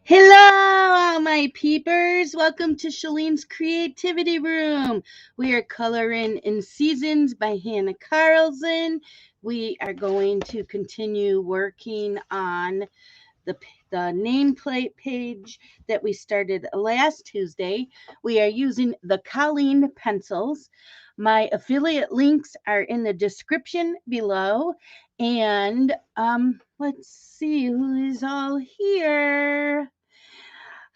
Hello, all my peepers. Welcome to Shalene's Creativity Room. We are coloring in Seasons by Hannah Carlson. We are going to continue working on the, the nameplate page that we started last Tuesday. We are using the Colleen pencils. My affiliate links are in the description below. And let's see who is all here.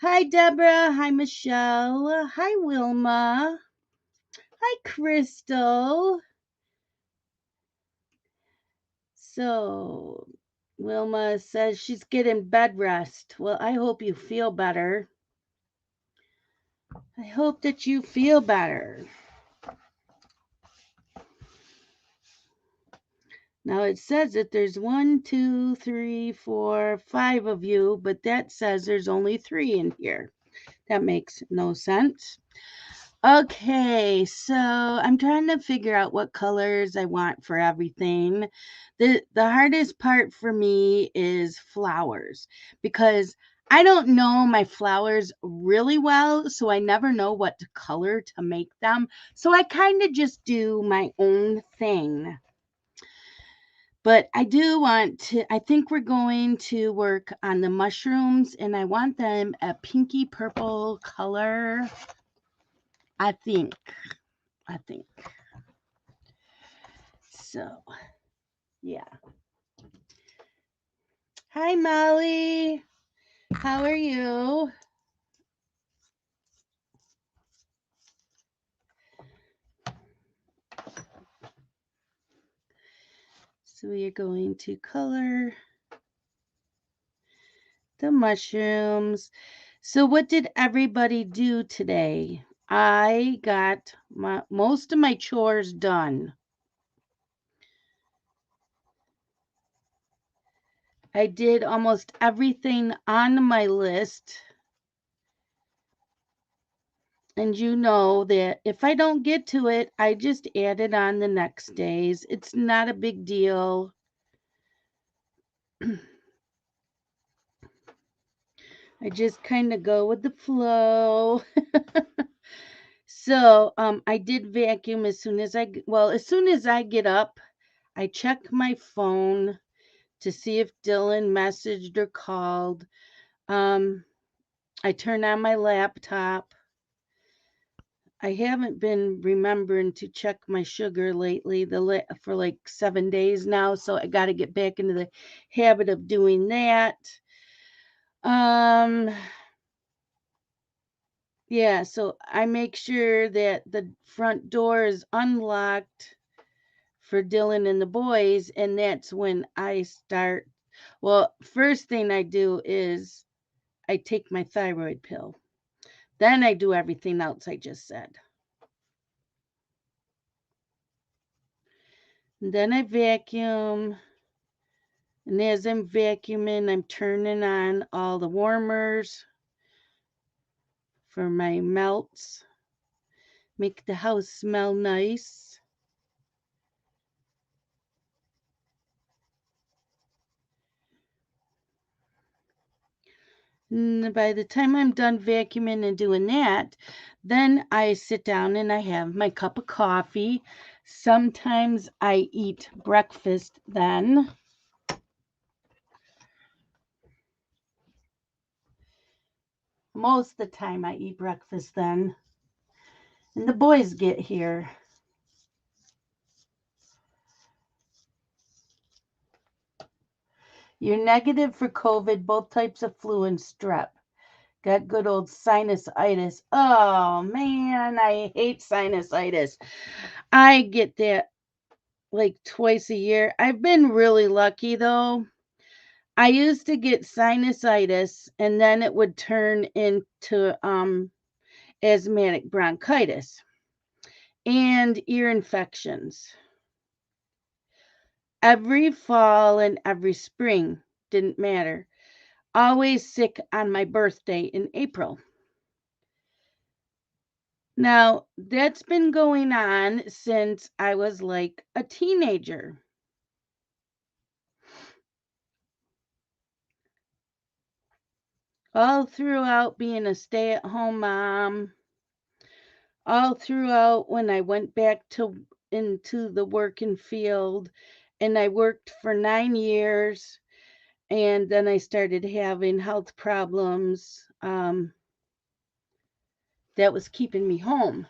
Hi, Deborah. Hi, Michelle. Hi, Wilma. Hi, Crystal. So, Wilma says she's getting bed rest. Well, I hope you feel better. I hope that you feel better. Now, it says that there's 1, 2, 3, 4, 5 of you, but that says there's only 3 in here. That makes no sense. Okay, so I'm trying to figure out what colors I want for everything. The hardest part for me is flowers because I don't know my flowers really well, so I never know what color to make them. So I kind of just do my own thing. But I do want to, I think we're going to work on the mushrooms and I want them a pinky purple color. I think. So, yeah. Hi, Molly. How are you? So, we are going to color the mushrooms. So, what did everybody do today? I got most of my chores done. I did almost everything on my list. And you know that if I don't get to it, I just add it on the next days. It's not a big deal. I just kind of go with the flow. So, I did vacuum as soon as as soon as I get up, I check my phone to see if Dylan messaged or called. I turn on my laptop. I haven't been remembering to check my sugar lately for like 7 days now, so I got to get back into the habit of doing that. Um Yeah, so I make sure that the front door is unlocked for Dylan and the boys, and that's when I start. Well, first thing I do is I take my thyroid pill. Then I do everything else I just said. And then I vacuum. And as I'm vacuuming, I'm turning on all the warmers for my melts. Make the house smell nice. And by the time I'm done vacuuming and doing that, then I sit down and I have my cup of coffee. Sometimes I eat breakfast then. Most of the time I eat breakfast then. And the boys get here. You're negative for COVID, both types of flu and strep. Got good old sinusitis. Oh man, I hate sinusitis. I get that like twice a year. I've been really lucky though. I used to get sinusitis and then it would turn into asthmatic bronchitis and ear infections. Every fall and every spring didn't matter. Always sick on my birthday in April. Now, that's been going on since I was like a teenager. all throughout being a stay-at-home mom, all throughout when I went back to into the working field, and I worked for 9 years, and then I started having health problems that was keeping me home.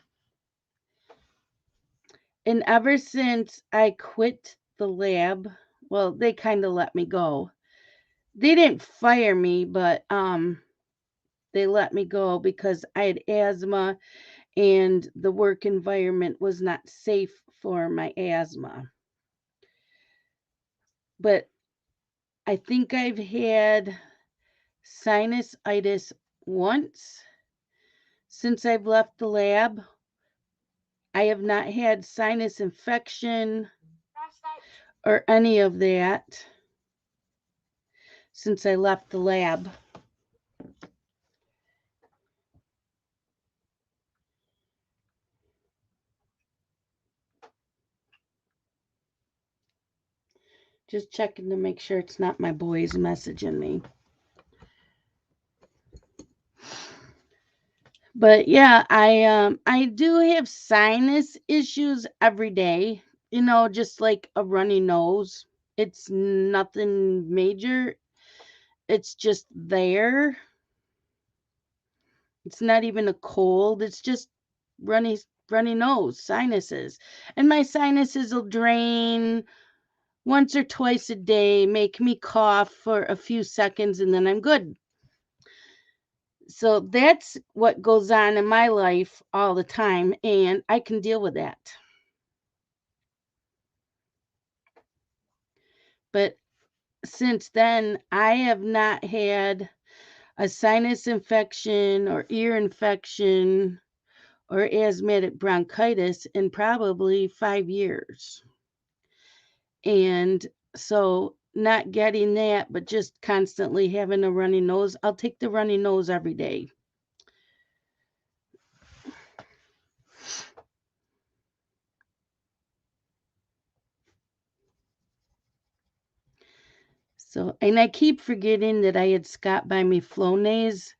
And ever since I quit the lab, well, they kind of let me go. They didn't fire me, but they let me go because I had asthma and the work environment was not safe for my asthma. But I think I've had sinusitis once since I've left the lab. I have not had sinus infection or any of that since I left the lab. Just checking to make sure it's not my boys messaging me. But yeah, I do have sinus issues every day. Just like a runny nose. It's nothing major. It's just there. It's not even a cold. It's just runny nose, sinuses. And my sinuses will drain once or twice a day, make me cough for a few seconds, and then I'm good. So that's what goes on in my life all the time, and I can deal with that. But since then, I have not had a sinus infection or ear infection or asthmatic bronchitis in probably 5 years. And so, not getting that, but just constantly having a runny nose, I'll take the runny nose every day. So, and I keep forgetting that I had Scott buy me Flonase.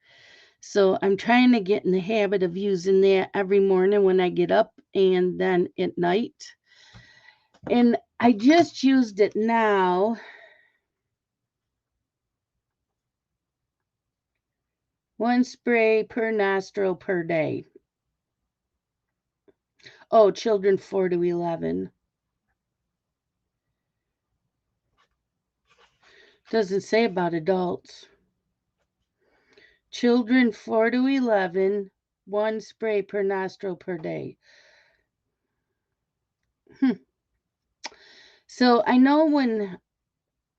So I'm trying to get in the habit of using that every morning when I get up and then at night. And I just used it now. One spray per nostril per day. Oh, children 4 to 11. Doesn't say about adults. Children 4 to 11, one spray per nostril per day. So I know when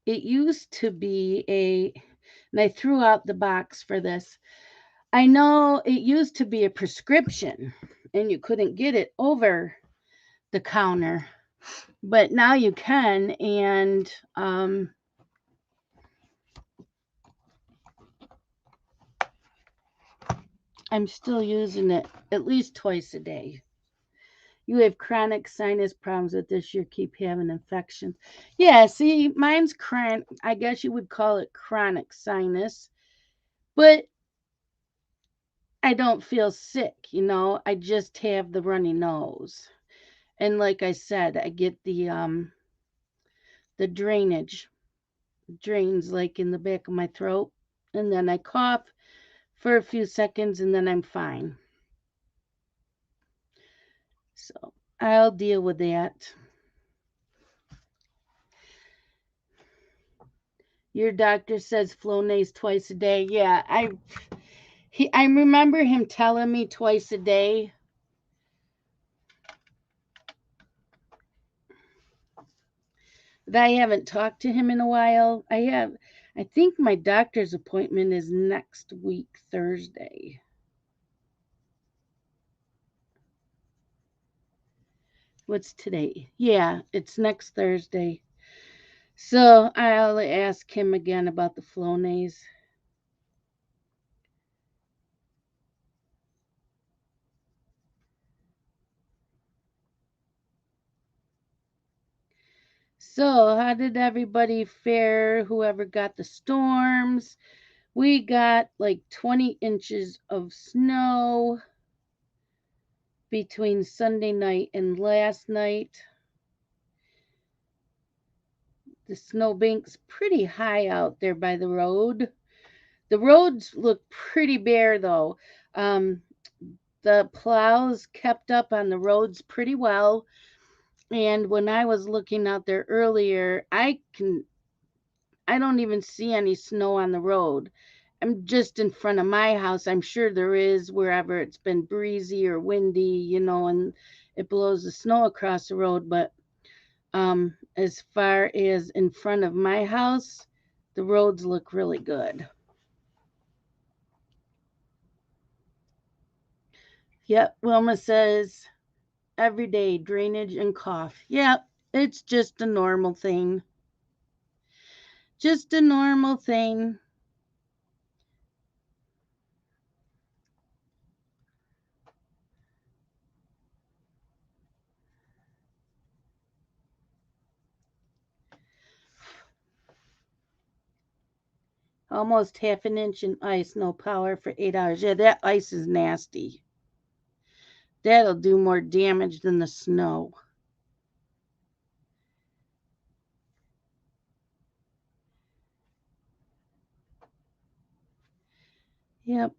it used to be and I threw out the box for this. I know it used to be a prescription and you couldn't get it over the counter, but now you can. And I'm still using it at least twice a day. You have chronic sinus problems with this, you keep having infections. Yeah, see, mine's chronic. I guess you would call it chronic sinus, but I don't feel sick. I just have the runny nose. And like I said, I get the drainage drains like in the back of my throat, and then I cough for a few seconds and then I'm fine. So I'll deal with that. Your doctor says Flonase twice a day. Yeah, I remember him telling me twice a day. But I haven't talked to him in a while. I think my doctor's appointment is next week, Thursday. What's today? Yeah, it's next Thursday. So I'll ask him again about the Flonase. So, how did everybody fare? Whoever got the storms? We got like 20 inches of snow between Sunday night and last night. The snowbank's pretty high out there by the road. The roads look pretty bare though. Um, the plows kept up on the roads pretty well. And when I was looking out there earlier, I don't even see any snow on the road. I'm just in front of my house. I'm sure there is wherever it's been breezy or windy, and it blows the snow across the road. But as far as in front of my house, the roads look really good. Yep, Wilma says everyday drainage and cough. Yep, it's just a normal thing. Just a normal thing. Almost half an inch in ice, no power for 8 hours. Yeah, that ice is nasty. That'll do more damage than the snow. Yep,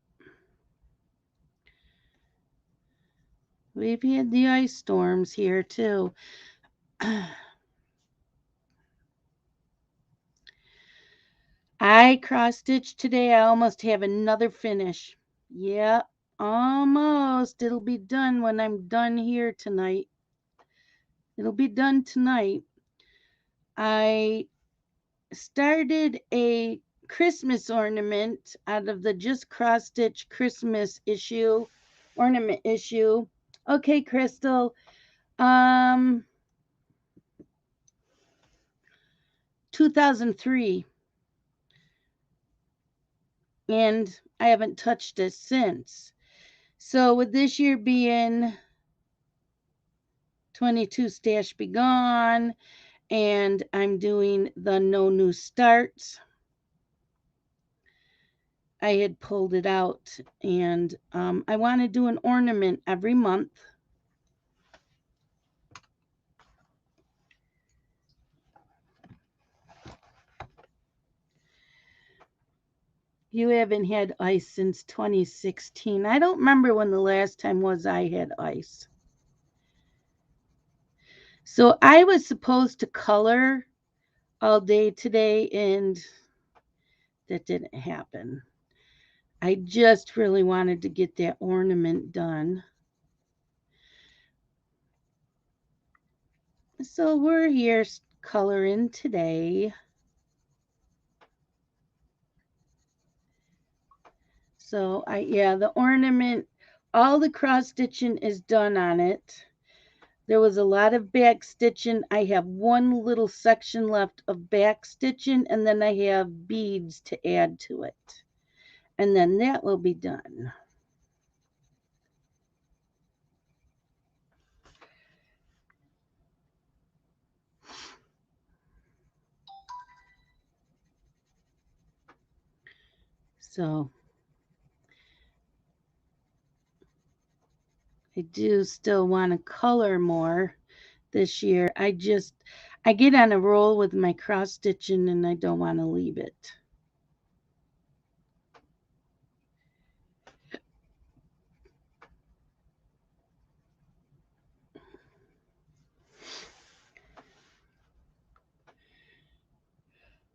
we've had the ice storms here too. I cross stitched today. I almost have another finish. Yep, almost. It'll be done when I'm done here tonight. It'll be done tonight. I started a Christmas ornament out of the Just Cross Stitch Christmas issue, ornament issue. Okay, Crystal. Um, 2003, and I haven't touched it since. So with this year being 22 Stash Be Gone, and I'm doing the No New Starts, I had pulled it out, and I want to do an ornament every month. You haven't had ice since 2016. I don't remember when the last time was I had ice. So I was supposed to color all day today, and that didn't happen. I just really wanted to get that ornament done. So we're here coloring today. So yeah, the ornament, all the cross stitching is done on it. There was a lot of back stitching. I have one little section left of back stitching, and then I have beads to add to it. And then that will be done. So I do still want to color more this year. I get on a roll with my cross stitching and I don't want to leave it.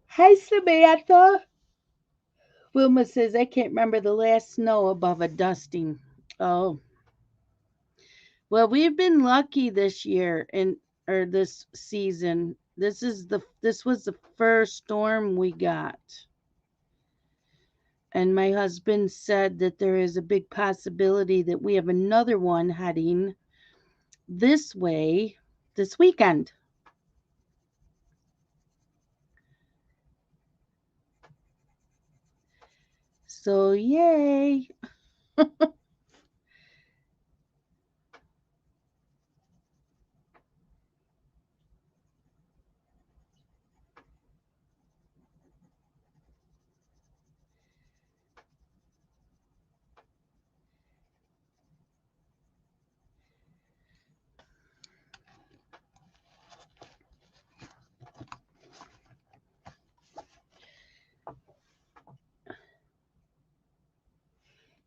Hi, Samantha. Wilma says, I can't remember the last snow above a dusting. Oh, well, we've been lucky this year or this season. This was the first storm we got. And my husband said that there is a big possibility that we have another one heading this way this weekend. So, yay.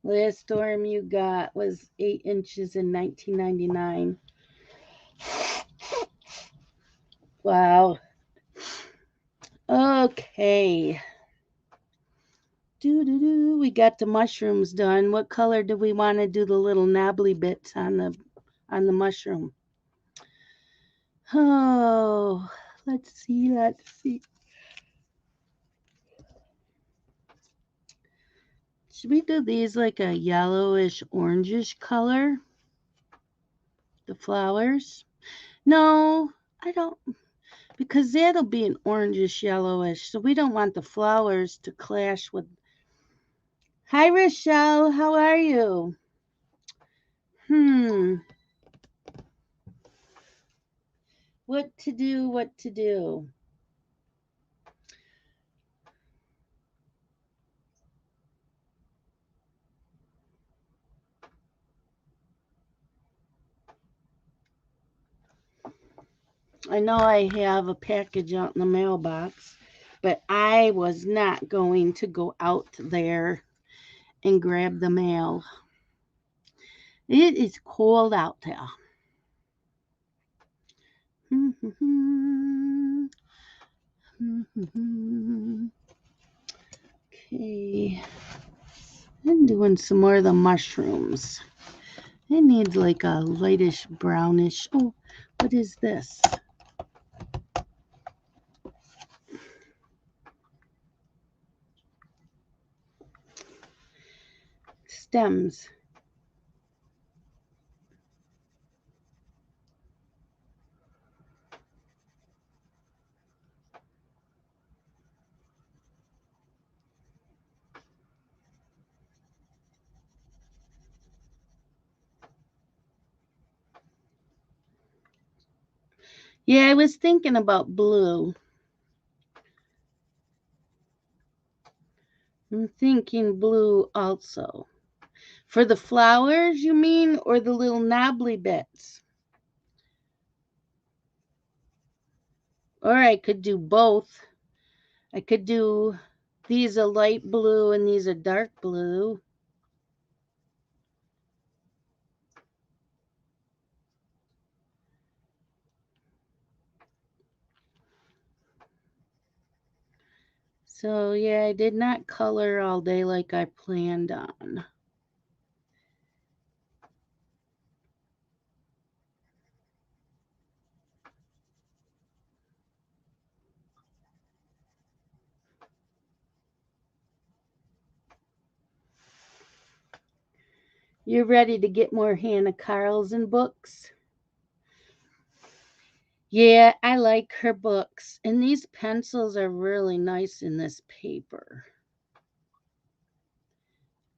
Last storm you got was 8 inches in 1999. Wow. Okay. We got the mushrooms done. What color do we want to do the little knobbly bits on the mushroom? Oh, let's see. Should we do these like a yellowish orangish color? The flowers? No, I don't, because that'll be an orangish yellowish. So we don't want the flowers to clash with. Hi, Rochelle. How are you? What to do? What to do? I know I have a package out in the mailbox, but I was not going to go out there and grab the mail. It is cold out there. Okay. I'm doing some more of the mushrooms. It needs like a lightish brownish. Oh, what is this? Stems. Yeah, I was thinking about blue. I'm thinking blue also. For the flowers, you mean, or the little knobbly bits? Or I could do both. I could do these are light blue and these are dark blue. So yeah, I did not color all day like I planned on. You're ready to get more Hannah Carlson books? Yeah, I like her books. And these pencils are really nice in this paper.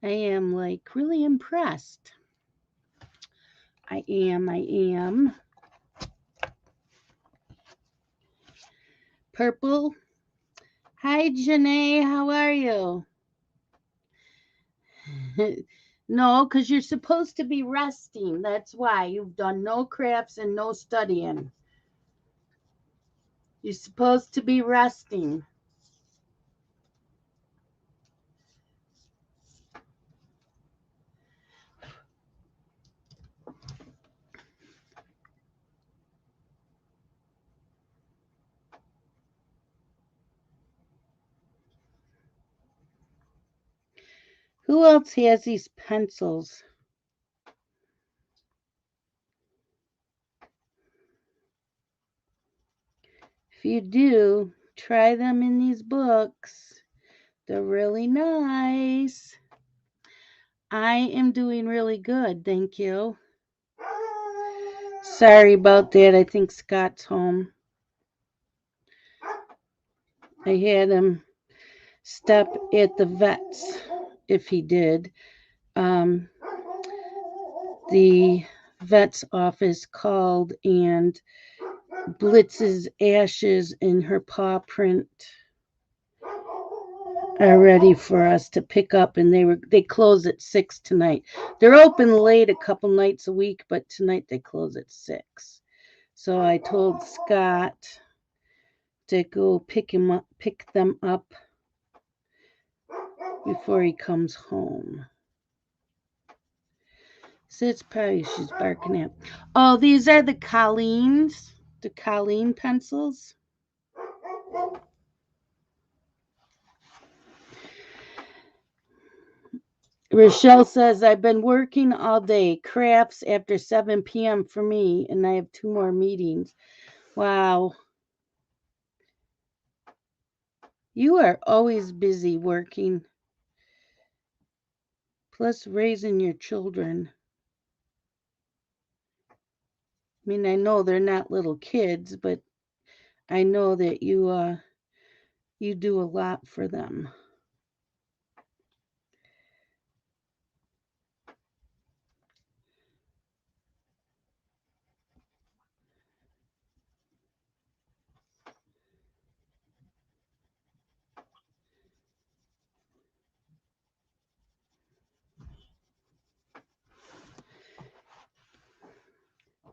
I am like really impressed. I am. Purple. Hi, Janae. How are you? No, because you're supposed to be resting. That's why you've done no crafts and no studying. You're supposed to be resting. Who else has these pencils? If you do, try them in these books. They're really nice. I am doing really good, thank you. Sorry about that. I think Scott's home. I had him stop at the vet's if he did. Um, the vet's office called and Blitz's ashes and her paw print are ready for us to pick up, and they close at 6 tonight. They're open late a couple nights a week, but tonight they close at 6. So I told Scott to go pick them up before he comes home. So it's probably she's barking at. Oh, these are the Colleen's, the Colleen pencils. Rochelle says, I've been working all day, crafts after 7 p.m. for me, and I have 2 more meetings. Wow. You are always busy working, plus raising your children. I mean, I know they're not little kids, but I know that you do a lot for them.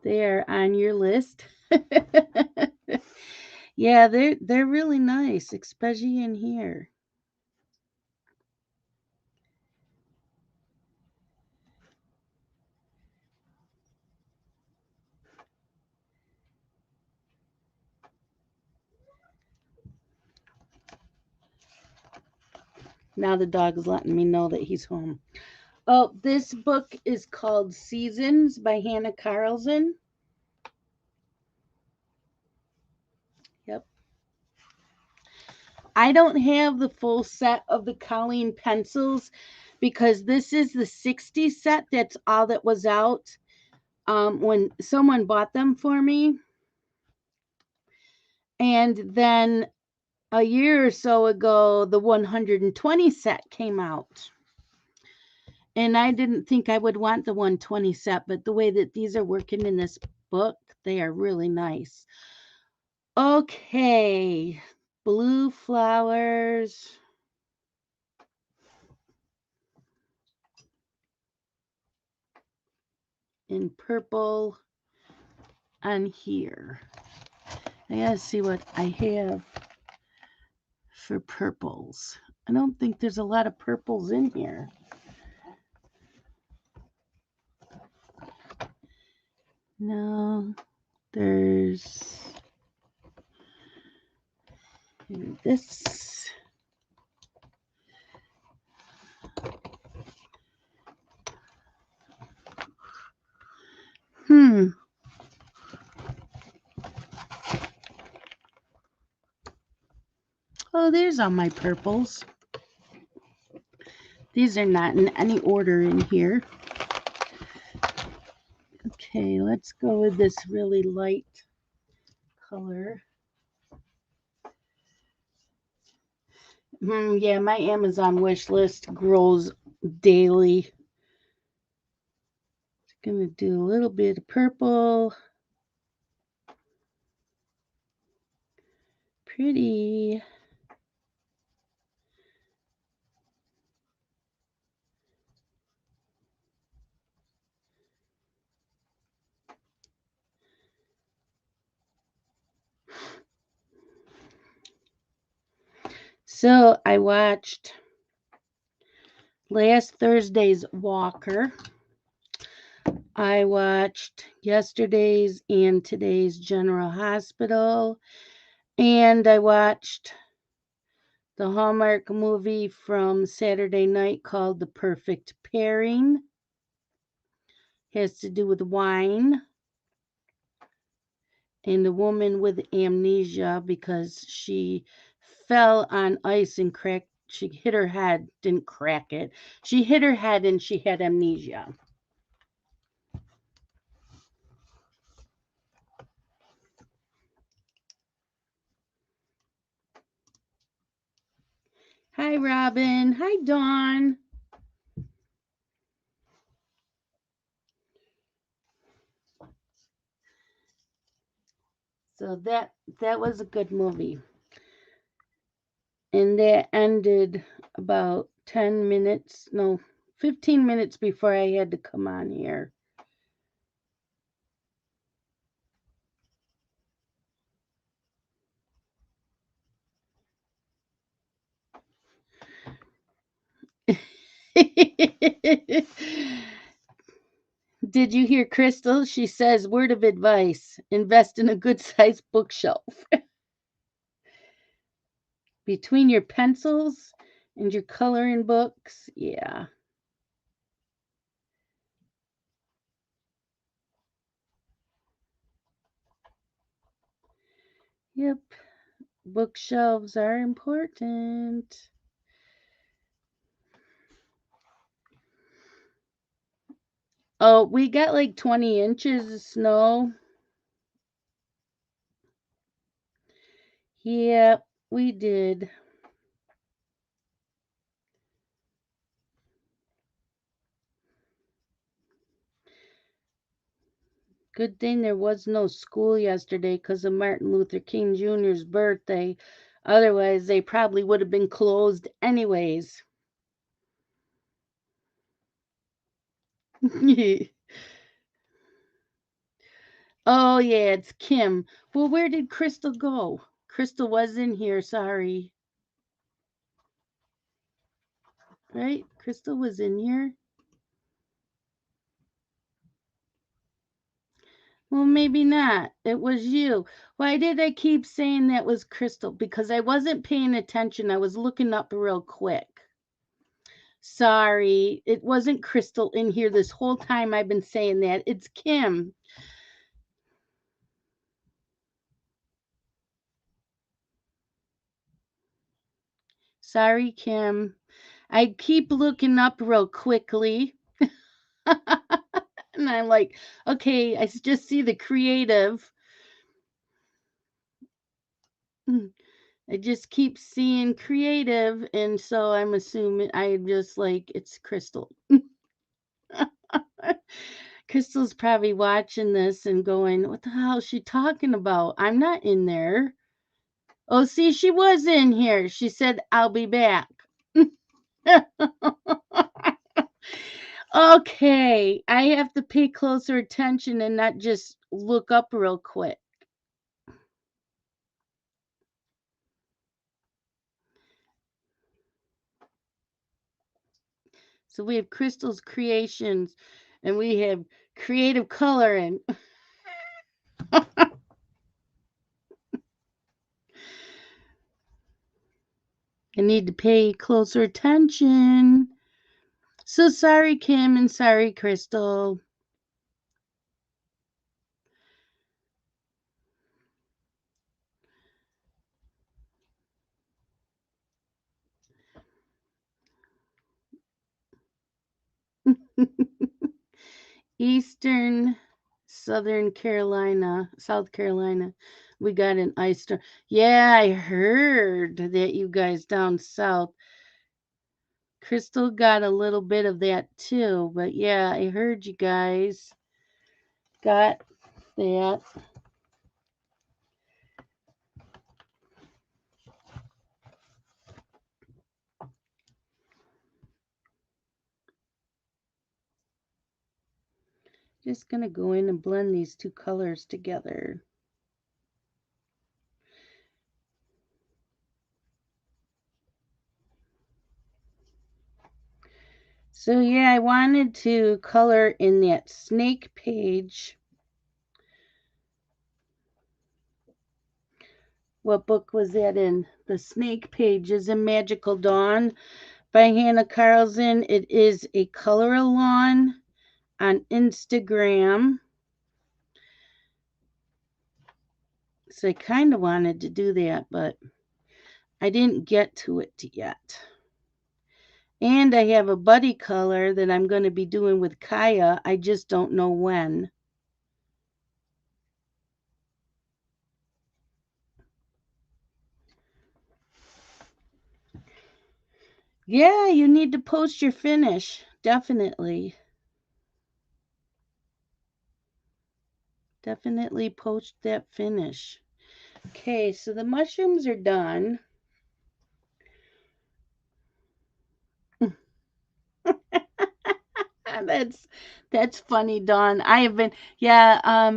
They are on your list. Yeah, they're really nice, especially in here. Now the dog is letting me know that he's home. Oh, this book is called Seasons by Hannah Carlson. Yep. I don't have the full set of the Colleen pencils because this is the 60 set. That's all that was out when someone bought them for me. And then a year or so ago, the 120 set came out. And I didn't think I would want the 120 set, but the way that these are working in this book, they are really nice. Okay, blue flowers and purple on here. I gotta see what I have for purples. I don't think there's a lot of purples in here. No, there's this. Hmm. Oh, there's all my purples. These are not in any order in here. Okay, let's go with this really light color. Yeah, my Amazon wish list grows daily. Gonna do a little bit of purple. Pretty. So I watched last Thursday's Walker. I watched yesterday's and today's General Hospital. And I watched the Hallmark movie from Saturday night called The Perfect Pairing. Has to do with wine and a woman with amnesia because she fell on ice and cracked. She hit her head, didn't crack it. She hit her head and she had amnesia. Hi, Robin. Hi, Dawn. So that was a good movie. And that ended about 10 minutes, no, 15 minutes before I had to come on here. Did you hear Crystal? She says, word of advice, invest in a good sized bookshelf. Between your pencils and your coloring books, yeah. Yep, bookshelves are important. Oh, we got like 20 inches of snow. Yep, we did. Good thing there was no school yesterday because of Martin Luther King Jr.'s birthday. Otherwise, they probably would have been closed anyways. Oh, yeah, it's Kim. Well, where did Crystal go? Crystal was in here, sorry. Right? Crystal was in here. Well, maybe not. It was you. Why did I keep saying that was Crystal? Because I wasn't paying attention. I was looking up real quick. Sorry, it wasn't Crystal in here this whole time I've been saying that. It's Kim. Sorry, Kim. I keep looking up real quickly. And I'm like, okay, just see the creative. I just keep seeing creative. And so I'm assuming I just like, it's Crystal. Crystal's probably watching this and going, what the hell is she talking about? I'm not in there. Oh, see, she was in here. She said, I'll be back. Okay, I have to pay closer attention and not just look up real quick. So we have Crystal's creations and we have creative coloring. I need to pay closer attention. So sorry, Kim, and sorry, Crystal. Eastern, Southern Carolina, South Carolina. We got an ice storm. Yeah, I heard that you guys down south. Crystal got a little bit of that too, but yeah, I heard you guys got that. Just gonna go in and blend these two colors together. So yeah, I wanted to color in that snake page. What book was that in? The snake page is in Magical Dawn by Hannah Carlson. It is a color along on Instagram. So I kind of wanted to do that, but I didn't get to it yet. And I have a buddy color that I'm going to be doing with Kaya. I just don't know when. Yeah, you need to post your finish. Definitely. Definitely post that finish. Okay, so the mushrooms are done. That's funny, Dawn. I have been yeah,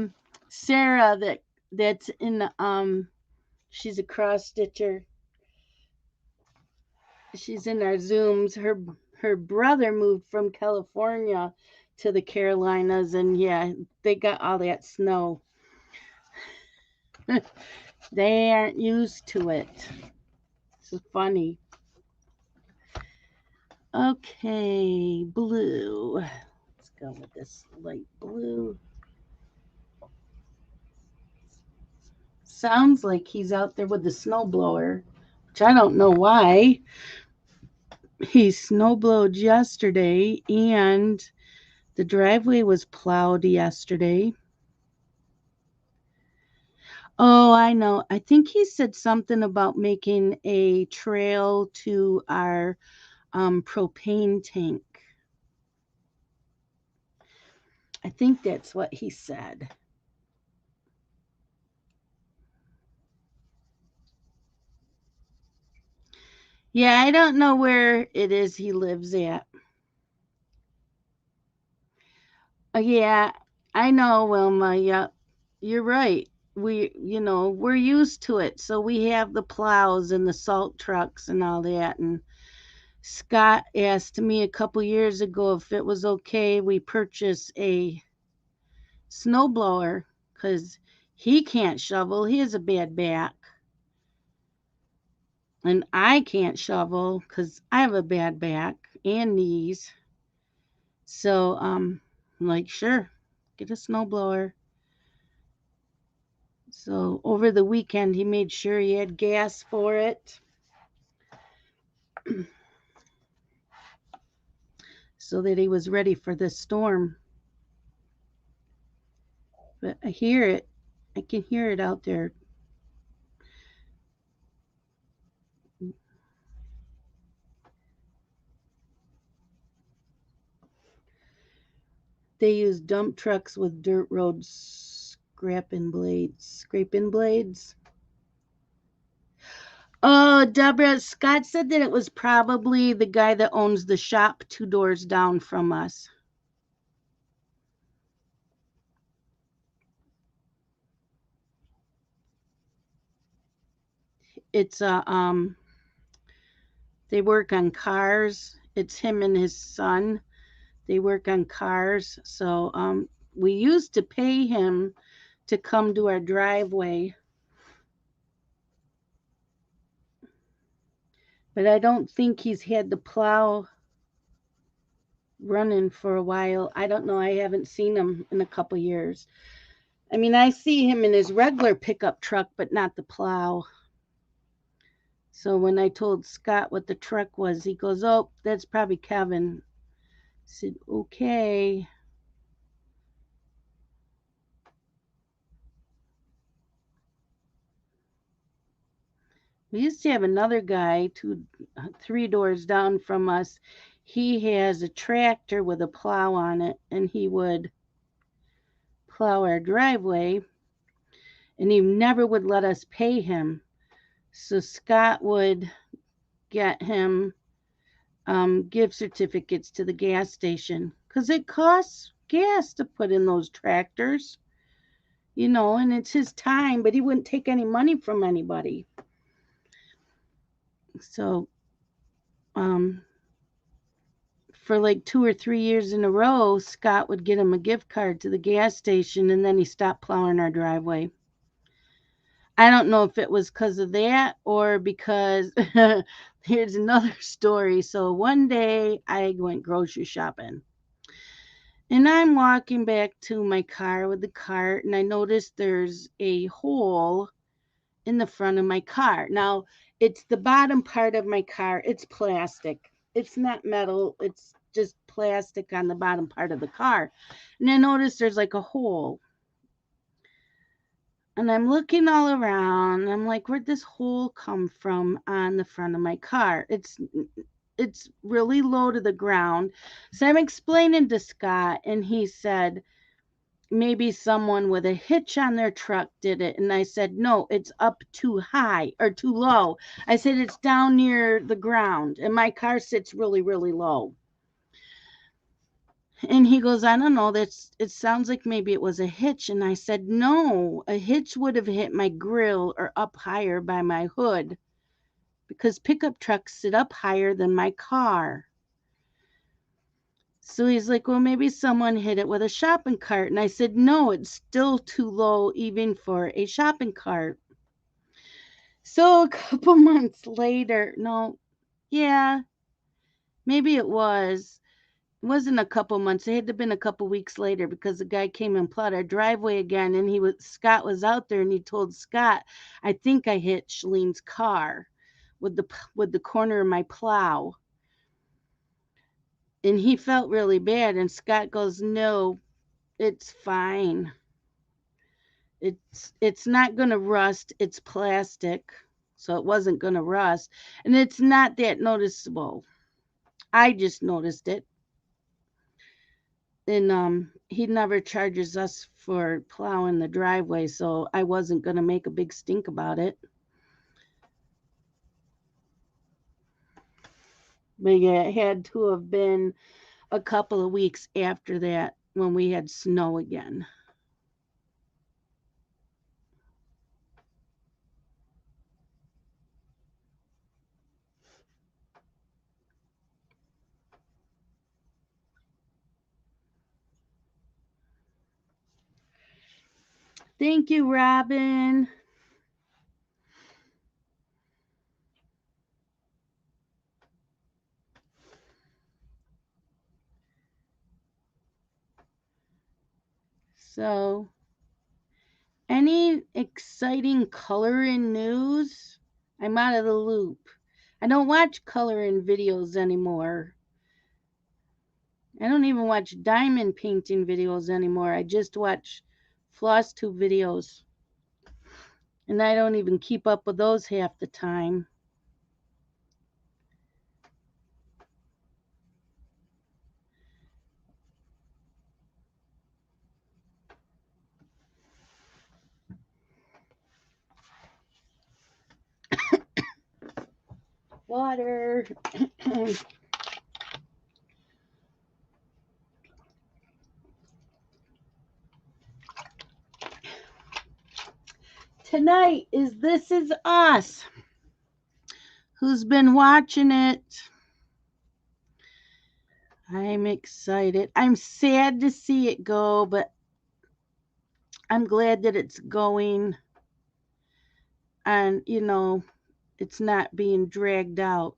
Sarah that's in the she's a cross stitcher. She's in our Zooms. Her brother moved from California to the Carolinas, and yeah, they got all that snow. They aren't used to it. It's funny. Okay, blue. Let's go with this light blue. Sounds like he's out there with the snowblower, which I don't know why. He snowblowed yesterday, and the driveway was plowed yesterday. Oh, I know. I think he said something about making a trail to our propane tank. I think that's what he said. Yeah, I don't know where it is he lives at. Yeah, I know, Wilma. Yeah, you're right. We're used to it. So we have the plows and the salt trucks and all that. And Scott asked me a couple years ago if it was okay we purchase a snowblower because he can't shovel. He has a bad back. And I can't shovel because I have a bad back and knees. So, I'm like, sure, get a snowblower. So over the weekend, he made sure he had gas for it so that he was ready for this storm. But I hear it. I can hear it out there. They use dump trucks with dirt roads scraping blades. Oh, Deborah, Scott said that it was probably the guy that owns the shop 2 doors down from us. It's they work on cars. It's him and his son. They work on cars. So we used to pay him to come to our driveway, but I don't think he's had the plow running for a while. I don't know. I haven't seen him in a couple years. I mean, I see him in his regular pickup truck, but not the plow. So when I told Scott what the truck was, he goes, "Oh, that's probably Kevin." I said, "Okay." We used to have another guy 3 doors down from us. He has a tractor with a plow on it, and he would plow our driveway, and he never would let us pay him. So Scott would get him gift certificates to the gas station because it costs gas to put in those tractors, and it's his time, but he wouldn't take any money from anybody. So, um, for like 2 or 3 years in a row, Scott would get him a gift card to the gas station, and then he stopped plowing our driveway. I don't know if it was because of that or because here's another story. So one day I went grocery shopping, and I'm walking back to my car with the cart, and I noticed there's a hole in the front of my car. Now, it's the bottom part of my car. It's plastic. It's not metal. It's just plastic on the bottom part of the car. And I noticed there's like a hole. And I'm looking all around. I'm like, where'd this hole come from on the front of my car? It's really low to the ground. So I'm explaining to Scott, and he said, maybe someone with a hitch on their truck did it. And I said, no, it's up too high or too low. I said, it's down near the ground. And my car sits really, really low. And he goes, I don't know. It sounds like maybe it was a hitch. And I said, no, a hitch would have hit my grill or up higher by my hood because pickup trucks sit up higher than my car. So he's like, well, maybe someone hit it with a shopping cart. And I said, no, it's still too low even for a shopping cart. So a couple months later, no, yeah, maybe it was. It wasn't a couple months. It had to have been a couple weeks later because the guy came and plowed our driveway again, and Scott was out there, and he told Scott, "I think I hit Shalene's car with the corner of my plow," and he felt really bad. And Scott goes, "No, it's fine. It's not gonna rust. It's plastic, so it wasn't gonna rust, and it's not that noticeable. I just noticed it." And he never charges us for plowing the driveway, so I wasn't going to make a big stink about it. But yeah, it had to have been a couple of weeks after that when we had snow again. Thank you, Robin. So, any exciting coloring news? I'm out of the loop. I don't watch coloring videos anymore. I don't even watch diamond painting videos anymore. I just watch floss tube videos. And I don't even keep up with those half the time. Water. Tonight is This Is Us. Who's been watching it? I'm excited. I'm sad to see it go, but I'm glad that it's going and, it's not being dragged out.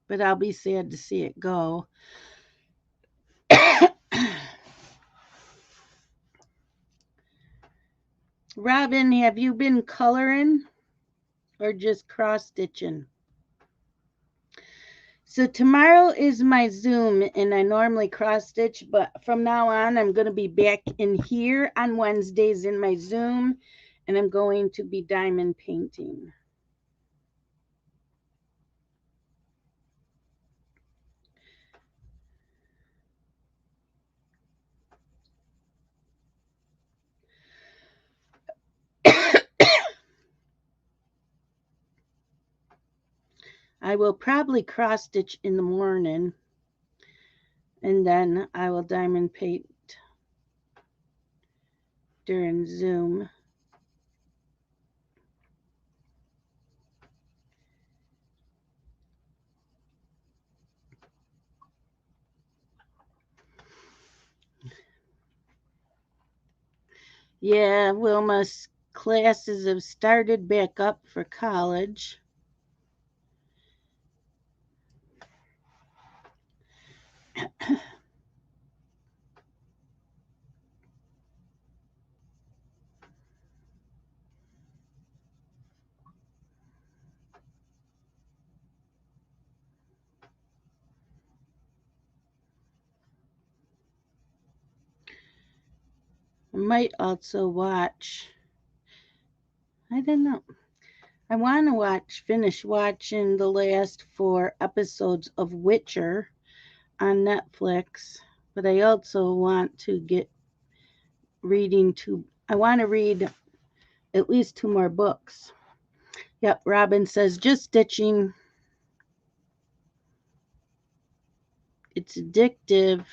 But I'll be sad to see it go. Robin, have you been coloring or just cross stitching? So tomorrow is my Zoom, and I normally cross stitch, but from now on, I'm going to be back in here on Wednesdays in my Zoom, and I'm going to be diamond painting. I will probably cross stitch in the morning, and then I will diamond paint during Zoom. Yeah, Wilma's classes have started back up for college. I might also watch, I don't know. I want to finish watching the last 4 episodes of Witcher on Netflix, but I also want to get I want to read at least 2 more books. Yep, Robin says just stitching. It's addictive.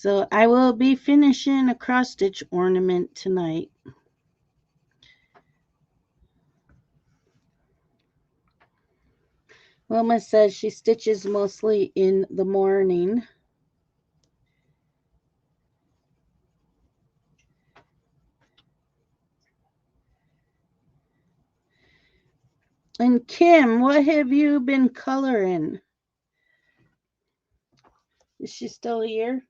So I will be finishing a cross stitch ornament tonight. Wilma says she stitches mostly in the morning. And Kim, what have you been coloring? Is she still here?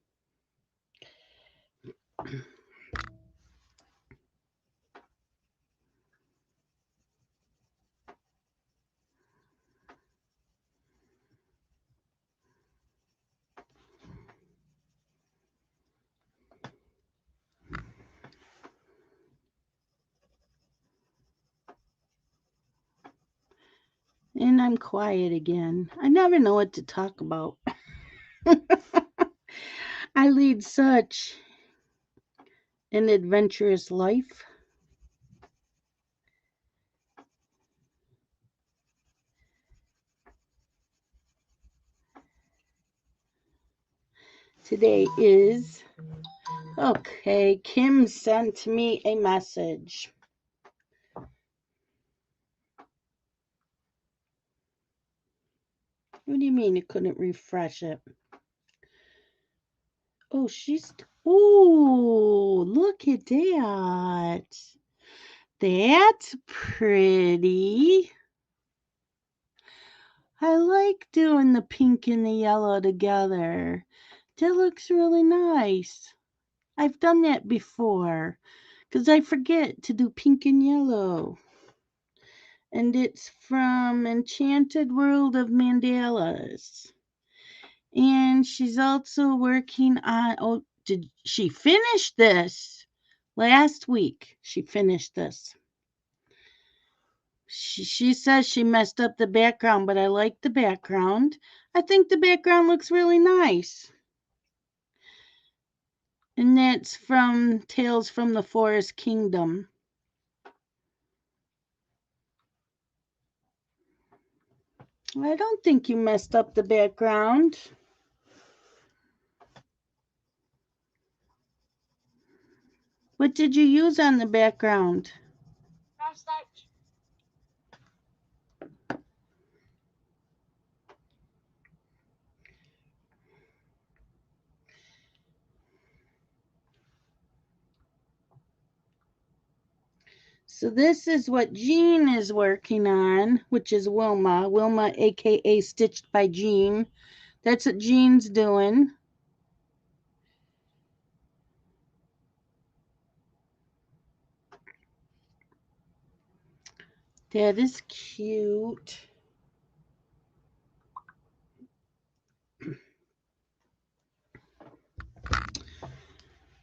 And I'm quiet again. I never know what to talk about. I lead such an adventurous life. Today is okay. Kim sent me a message. What do you mean it couldn't refresh it? Oh, ooh, look at that. That's pretty. I like doing the pink and the yellow together. That looks really nice. I've done that before because I forget to do pink and yellow. And it's from Enchanted World of Mandalas. And she's also working on, did she finish this? Last week, she finished this. She says she messed up the background, but I like the background. I think the background looks really nice. And that's from Tales from the Forest Kingdom. I don't think you messed up the background. What did you use on the background? So this is what Jean is working on, which is Wilma. Wilma, aka Stitched by Jean. That's what Jean's doing. That is cute.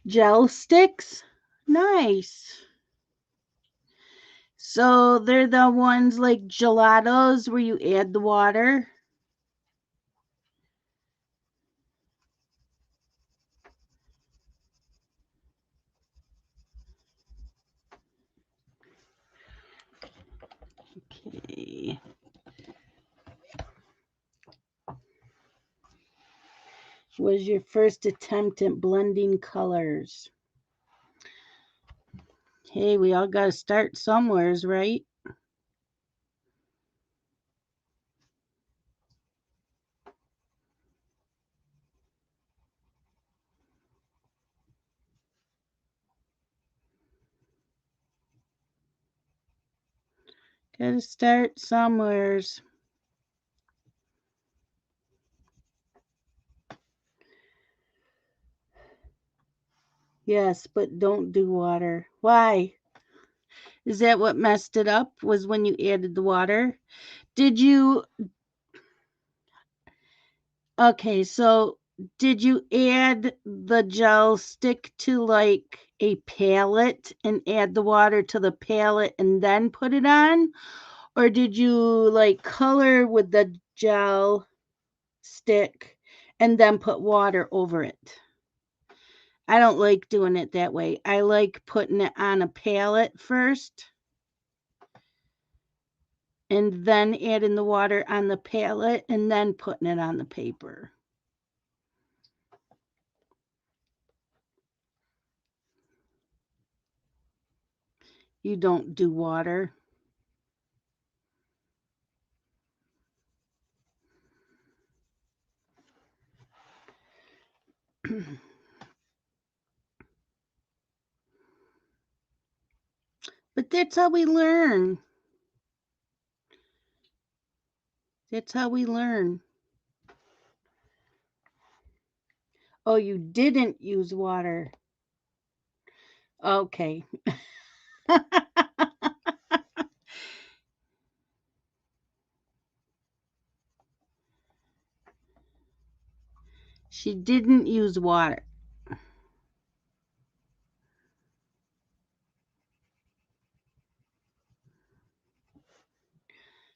Gel sticks? Nice. So they're the ones like gelatos where you add the water. Okay. Was your first attempt at blending colors? Hey, we all got to start somewheres, right? Got to start somewheres. Yes, but don't do water. Why? Is that what messed it up? Was when you added the water? Did you Okay, so did you add the gel stick to like a palette and add the water to the palette and then put it on? Or did you like color with the gel stick and then put water over it? I don't like doing it that way. I like putting it on a palette first and then adding the water on the palette and then putting it on the paper. You don't do water. But that's how we learn. That's how we learn. Oh, you didn't use water. Okay. She didn't use water.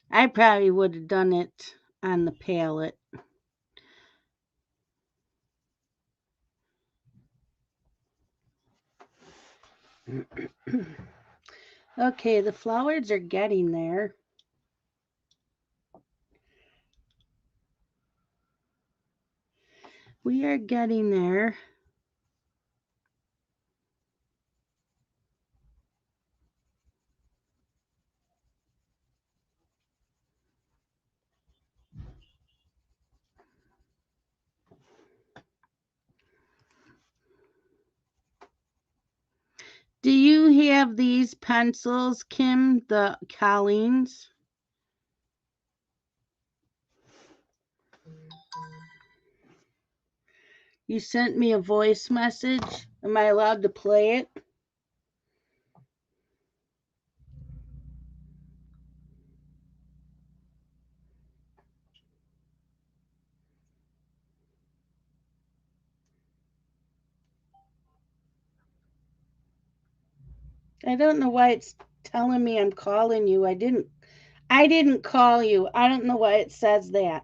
I probably would have done it on the palette. Okay, the flowers are getting there. We are getting there. Do you have these pencils, Kim, the Colleen's? You sent me a voice message. Am I allowed to play it? I don't know why it's telling me I'm calling you. I didn't call you. I don't know why it says that.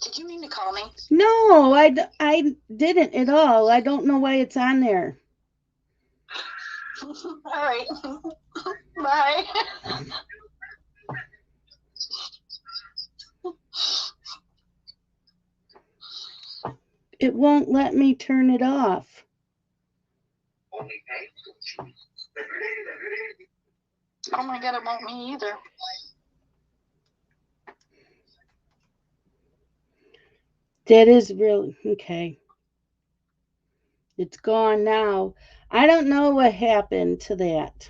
Did you mean to call me? No, I didn't at all. I don't know why it's on there. All right. Bye. It won't let me turn it off. Oh my God, it won't me either. That is really okay. It's gone now. I don't know what happened to that.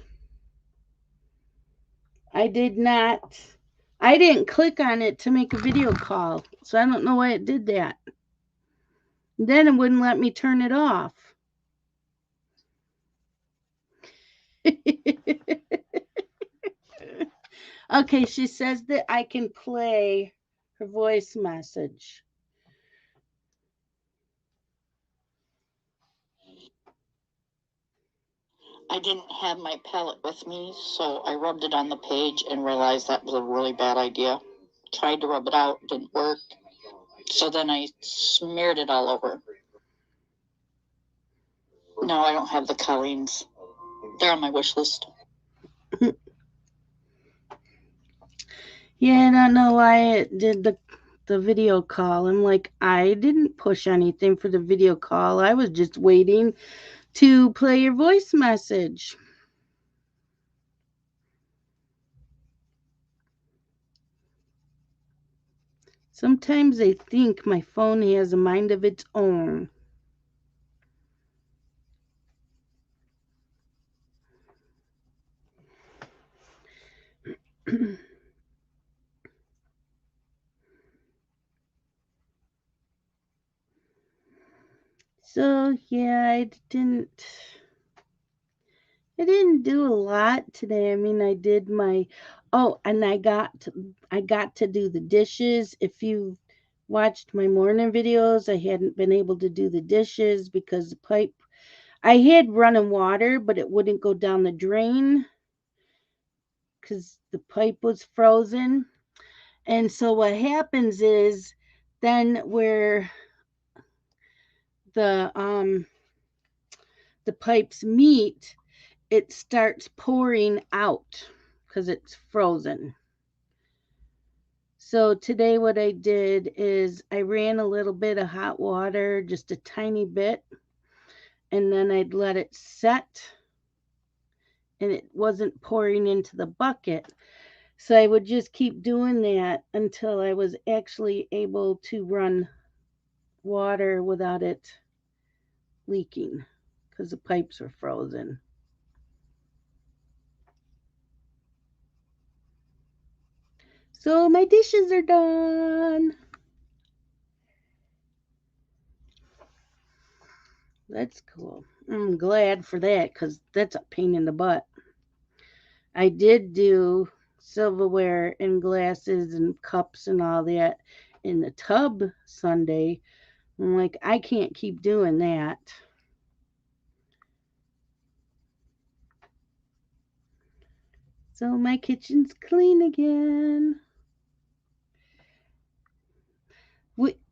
I did not. I didn't click on it to make a video call, so I don't know why it did that. Then it wouldn't let me turn it off. Okay, she says that I can play her voice message. I didn't have my palette with me, so I rubbed it on the page and realized that was a really bad idea. Tried to rub it out, didn't work. So then I smeared it all over. No, I don't have the Colleen's. They're on my wish list. Yeah, I don't know why it did the video call. I'm like, I didn't push anything for the video call. I was just waiting to play your voice message. Sometimes I think my phone has a mind of its own. So yeah, I didn't do a lot today. I mean, I did my and I got to do the dishes. If you watched my morning videos, I hadn't been able to do the dishes because the pipe I had running water, but it wouldn't go down the drain because the pipe was frozen. And so what happens is then where the um the pipes meet, it starts pouring out because it's frozen. So today what I did is I ran a little bit of hot water, just a tiny bit, and then I'd let it set. and it wasn't pouring into the bucket. So I would just keep doing that until I was actually able to run water without it leaking because the pipes were frozen. So my dishes are done. That's cool. I'm glad for that because that's a pain in the butt. I did do silverware and glasses and cups and all that in the tub Sunday. I'm like, I can't keep doing that. So my kitchen's clean again.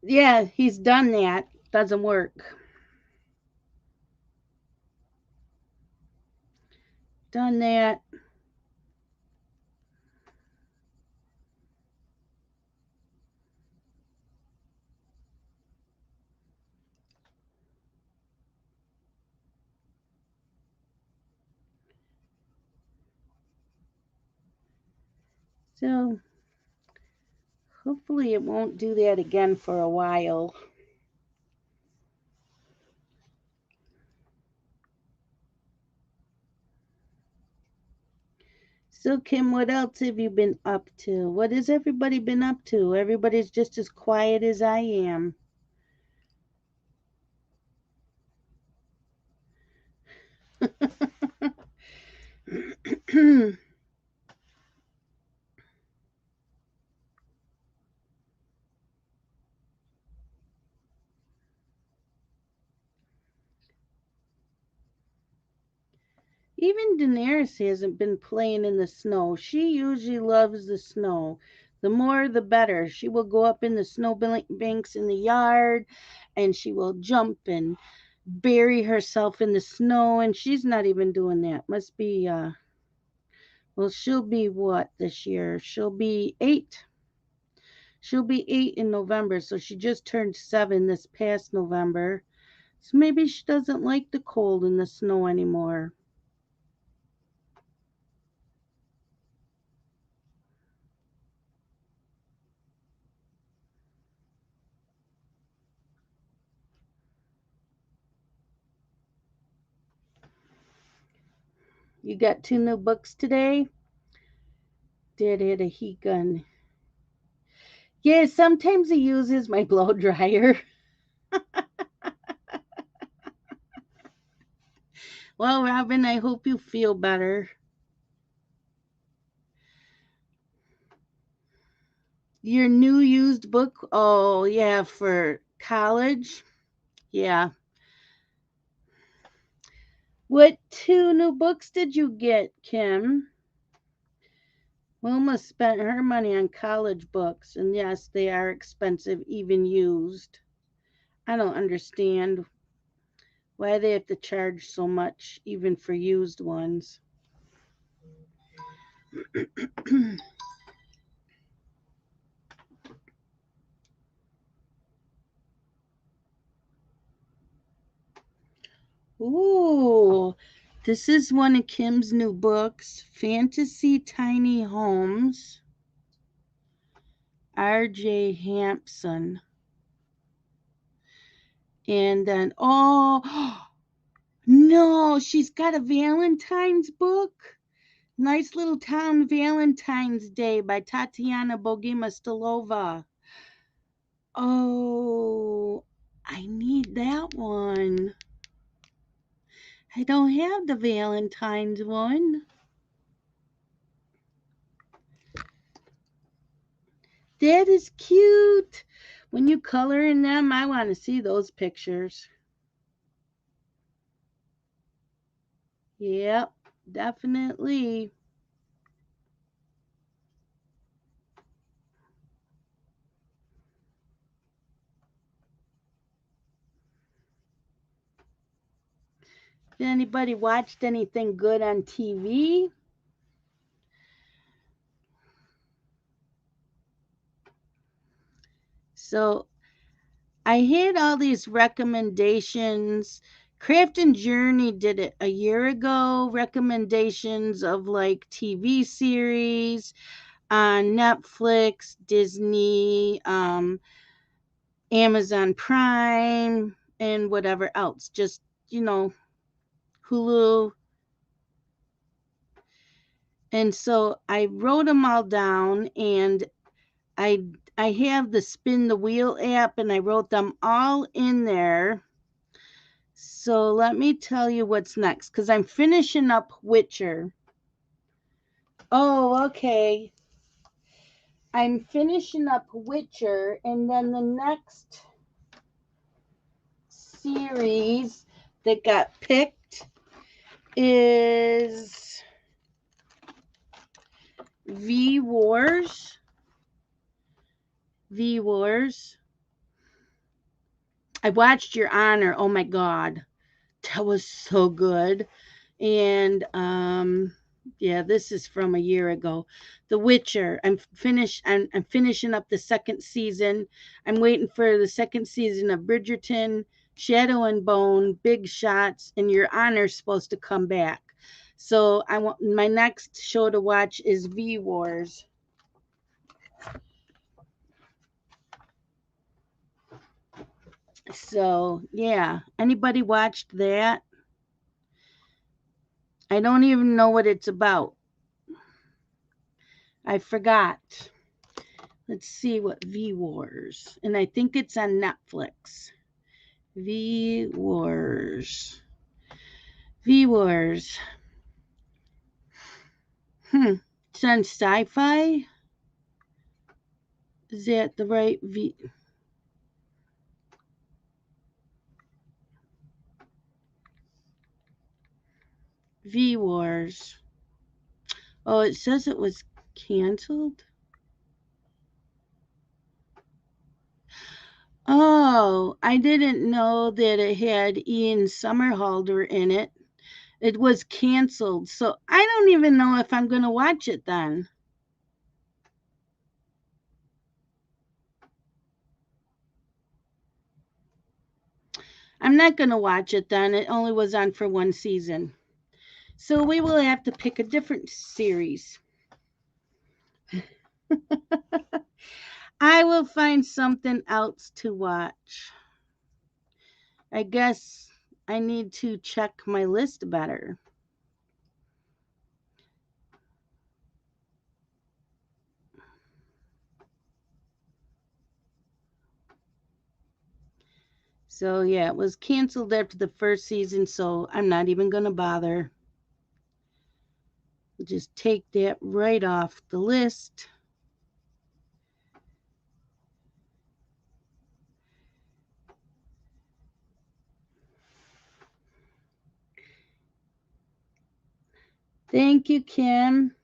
Yeah, he's done that. Doesn't work. Done that. So hopefully it won't do that again for a while. So Kim, what else have you been up to? What has everybody been up to? Everybody's just as quiet as I am. Even Daenerys hasn't been playing in the snow. She usually loves the snow. The more the better. She will go up in the banks in the yard and she will jump and bury herself in the snow, and she's not even doing that. Must be well, she'll be what this year? She'll be 8. She'll be 8 in November, so she just turned 7 this past November. So maybe she doesn't like the cold and the snow anymore. You got 2 new books today? Dad had a heat gun. Yeah, sometimes he uses my blow dryer. Well, Robin, I hope you feel better. Your new used book? Oh, yeah, for college? Yeah. What 2 new books did you get, Kim? Wilma spent her money on college books, and yes, they are expensive, even used. I don't understand why they have to charge so much, even for used ones. Ooh, this is one of Kim's new books, Fantasy Tiny Homes, R.J. Hampson. And then, oh, no, she's got a Valentine's book. Nice Little Town Valentine's Day by Tatiana Bogima Stilova. Oh, I need that one. I don't have the Valentine's one. That is cute. When you color in them, I want to see those pictures. Yep, definitely. Anybody watched anything good on TV? So I had all these recommendations Craft and Journey did it a year ago. Recommendations of like TV series on Netflix, Disney, Amazon Prime, and whatever else. Just, you know, Hulu. And so I wrote them all down, and I I have the Spin the Wheel app, and I wrote them all in there. So let me tell you what's next, because I'm finishing up Witcher. Oh, okay. I'm finishing up Witcher, and then the next series that got picked is V Wars. V Wars. I watched Your Honor. Oh my God. That was so good. And yeah, this is from a year ago. The Witcher. I'm finishing up the second season. I'm waiting for the second season of Bridgerton, Shadow and Bone, Big Shots, and Your Honor's supposed to come back. So I want my next show to watch is V Wars. So yeah, anybody watched that? I don't even know what it's about. I forgot. Let's see what V Wars. And I think it's on Netflix. V Wars. V Wars. It's on Sci-Fi. Is that the right V Wars? Oh, it says it was canceled. Oh, I didn't know that it had Ian Somerhalder in it. It was canceled. So I don't even know if I'm going to watch it then. I'm not going to watch it then. It only was on for one season. So we will have to pick a different series. I will find something else to watch. I guess I need to check my list better. So yeah, it was canceled after the first season, so I'm not even going to bother. Just take that right off the list. Thank you, Kim.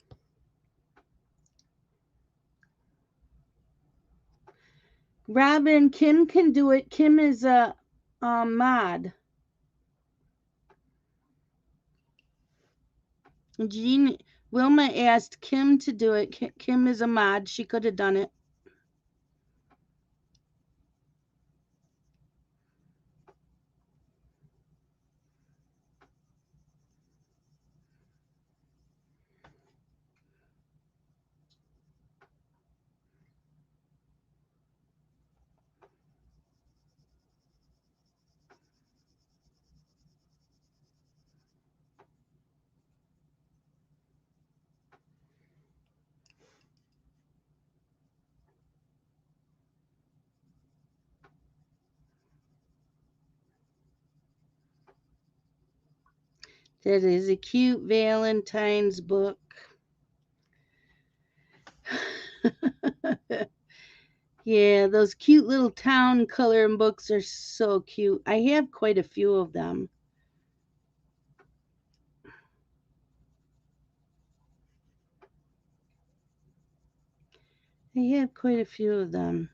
Robin, Kim can do it. Kim is a mod. Jean Wilma asked Kim to do it. Kim is a mod. She could have done it. That is a cute Valentine's book. Yeah, those cute little town coloring books are so cute. I have quite a few of them. I have quite a few of them.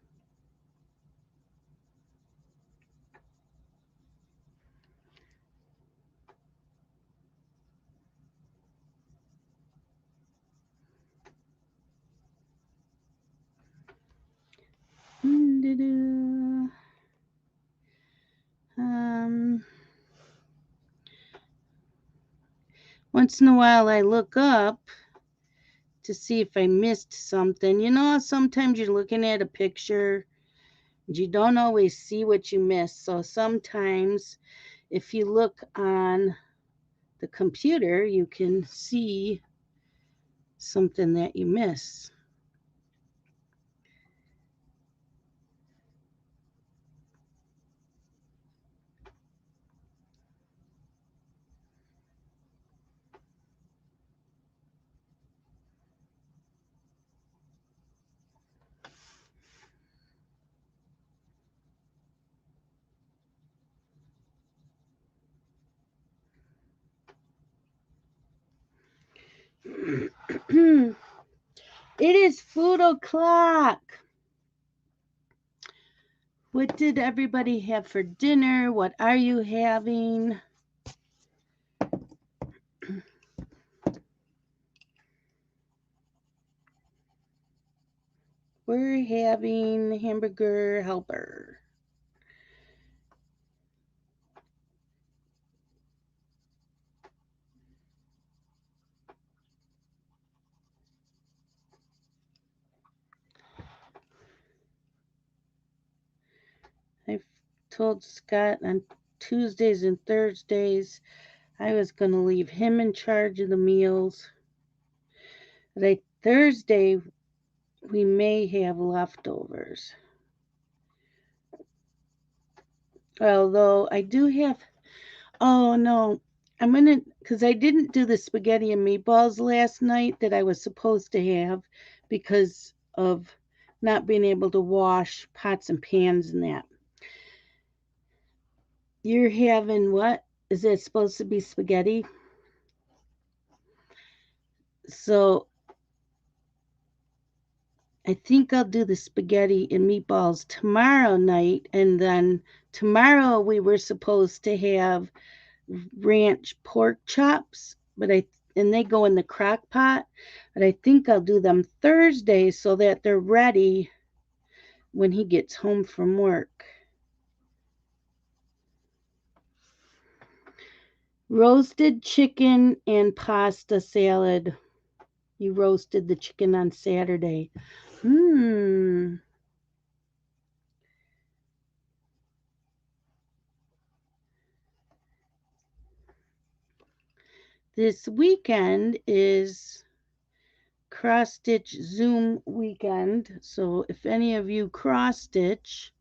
Um, Once in a while I look up to see if I missed something. You know, sometimes you're looking at a picture and you don't always see what you missed. So sometimes if you look on the computer, you can see something that you miss. It is food o'clock. What did everybody have for dinner? What are you having? We're having hamburger helper. I told Scott on Tuesdays and Thursdays I was going to leave him in charge of the meals. Like Thursday, we may have leftovers. Although I do have, oh no, I'm gonna, because I didn't do the spaghetti and meatballs last night that I was supposed to have because of not being able to wash pots and pans and that. You're having what? Is it supposed to be spaghetti? So I think I'll do the spaghetti and meatballs tomorrow night. And then tomorrow we were supposed to have ranch pork chops, but and they go in the crock pot. But I think I'll do them Thursday so that they're ready when he gets home from work. Roasted chicken and pasta salad. You roasted the chicken on Saturday. Hmm. This weekend is cross stitch Zoom weekend. So if any of you cross stitch,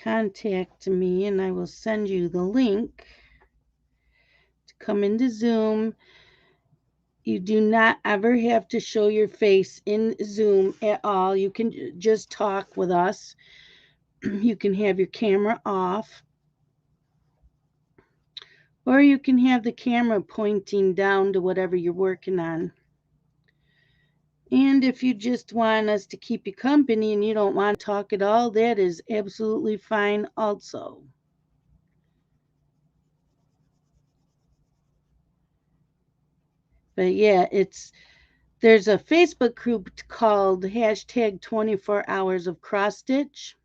contact me and I will send you the link to come into Zoom. You do not ever have to show your face in Zoom at all. You can just talk with us. You can have your camera off, or you can have the camera pointing down to whatever you're working on. And if you just want us to keep you company and you don't want to talk at all, that is absolutely fine also. But yeah, there's a Facebook group called hashtag 24 hours of cross stitch.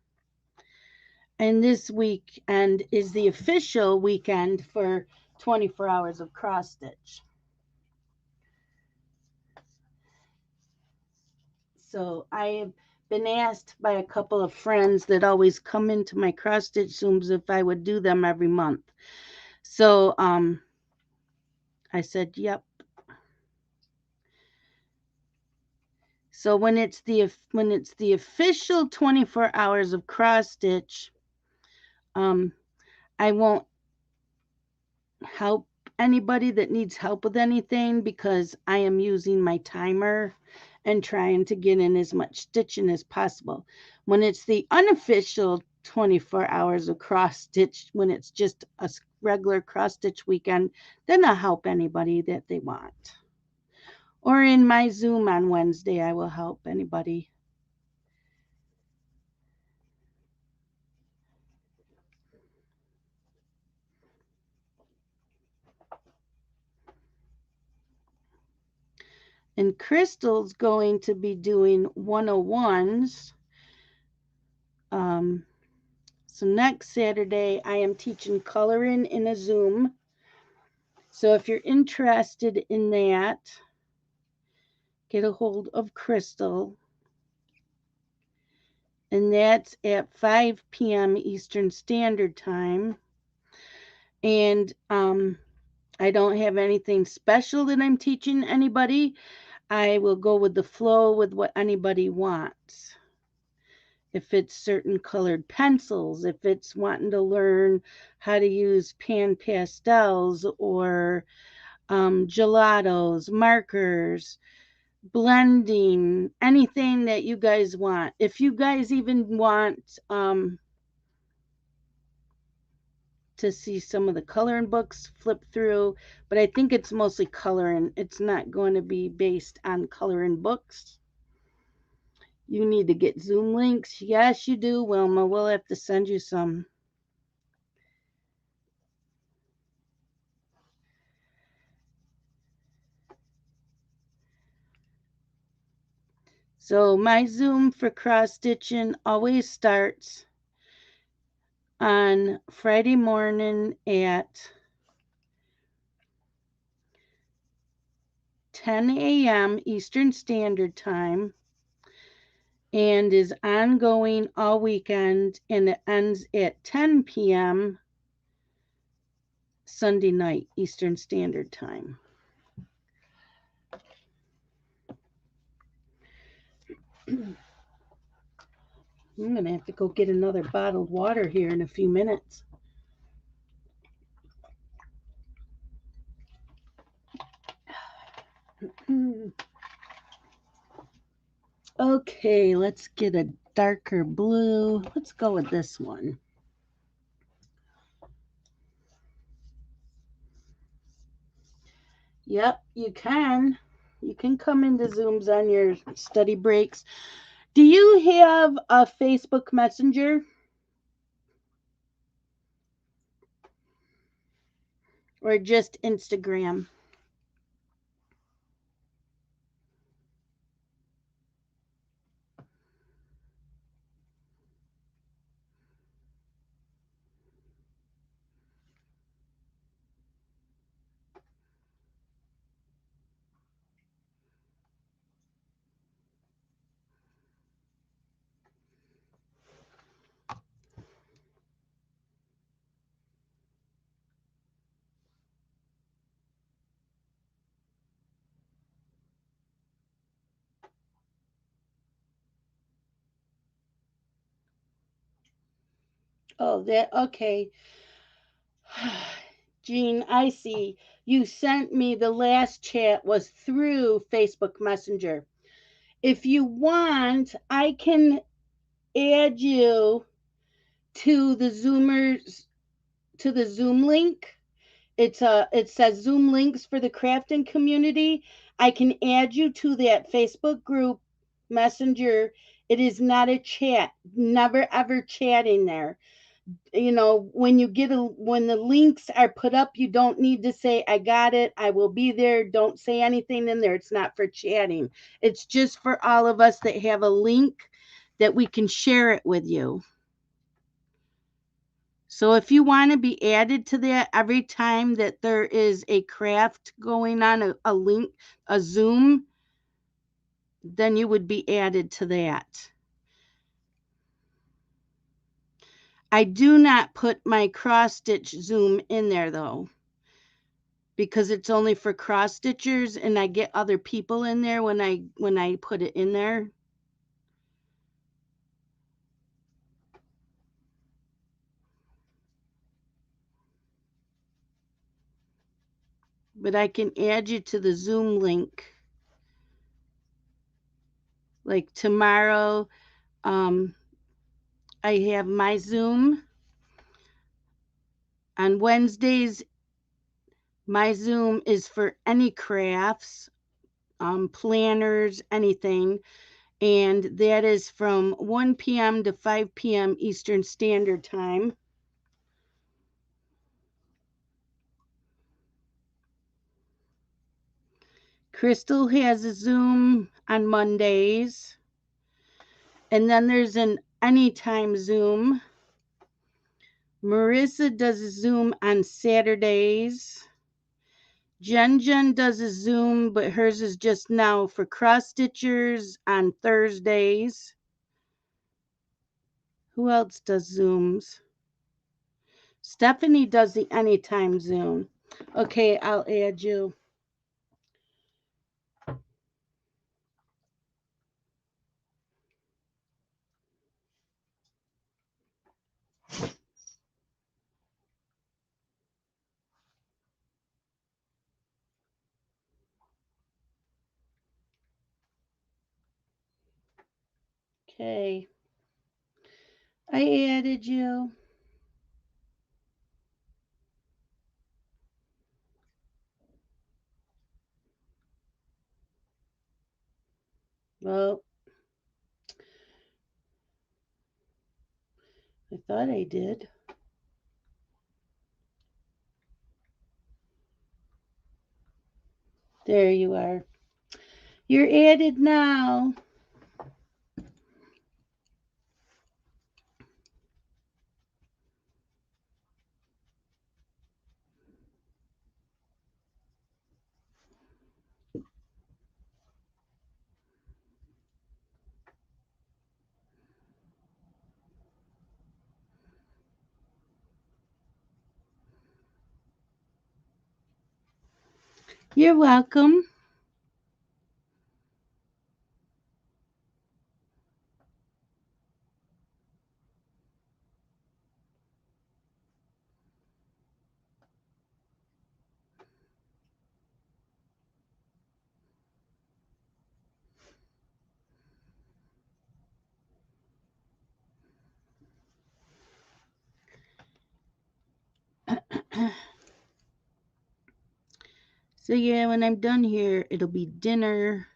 And this weekend is the official weekend for 24 hours of cross stitch. So I have been asked by a couple of friends that always come into my cross stitch Zooms if I would do them every month. So I said, yep. So when it's the official 24 hours of cross stitch, um, I won't help anybody that needs help with anything because I am using my timer and trying to get in as much stitching as possible. When it's the unofficial 24 hours of cross stitch, when it's just a regular cross stitch weekend, then I'll help anybody that they want. Or in my Zoom on Wednesday, I will help anybody. And Crystal's going to be doing 101s. Um, So next Saturday, I am teaching coloring in a Zoom. So if you're interested in that, get a hold of Crystal. And that's at 5 p.m. Eastern Standard Time. And I don't have anything special that I'm teaching anybody. I will go with the flow with what anybody wants. If it's certain colored pencils, if it's wanting to learn how to use pan pastels or gelatos, markers, blending, anything that you guys want. If you guys even want to see some of the coloring books flip through, but I think it's mostly coloring. It's not going to be based on coloring books. You need to get Zoom links. Yes, you do, Wilma. We'll have to send you some. So my Zoom for cross stitching always starts on Friday morning at 10 a.m. Eastern Standard Time and is ongoing all weekend, and it ends at 10 p.m. Sunday night Eastern Standard Time. I'm going to have to go get another bottled water here in a few minutes. Okay, let's get a darker blue. Let's go with this one. Yep, you can. You can come into Zooms on your study breaks. Do you have a Facebook Messenger? Or just Instagram? Oh, that okay. Jean, I see. You sent me the last chat was through Facebook Messenger. If you want, I can add you to the Zoom link. It says Zoom links for the crafting community. I can add you to that Facebook group Messenger. It is not a chat. Never ever chatting there. When when the links are put up, you don't need to say I got it, I will be there. Don't say anything in there. It's not for chatting. It's just for all of us that have a link that we can share it with you. So if you want to be added to that every time that there is a craft going on, a link, a Zoom, then you would be added to that. I do not put my cross stitch Zoom in there though, because it's only for cross stitchers, and I get other people in there when I put it in there. But I can add you to the Zoom link. Like tomorrow, I have my Zoom. On Wednesdays, my Zoom is for any crafts, planners, anything. And that is from 1 p.m. to 5 p.m. Eastern Standard Time. Crystal has a Zoom on Mondays. And then there's an anytime Zoom Marissa does a Zoom on Saturdays. Jen does a Zoom, but hers is just now for cross stitchers on Thursdays. Who else does Zooms? Stephanie does the anytime Zoom. Okay, I'll add you. Okay. I added you. Well, I thought I did. There you are. You're added now. You're welcome. So yeah, when I'm done here, it'll be dinner.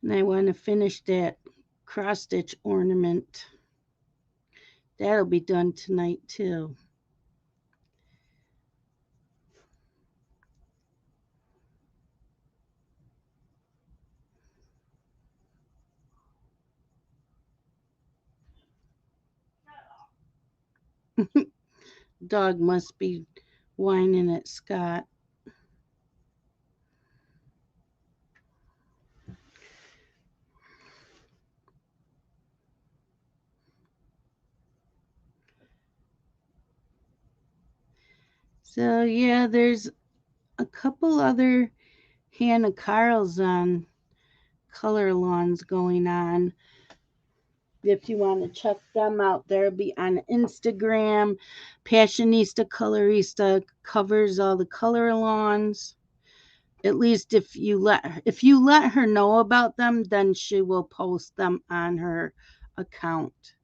And I want to finish that cross stitch ornament. That'll be done tonight too. Dog must be whining at Scott. So yeah, there's a couple other Hannah Carls on color lawns going on. If you want to check them out, they'll be on Instagram. Passionista Colorista covers all the color lawns. At least if you let her know about them, then she will post them on her account.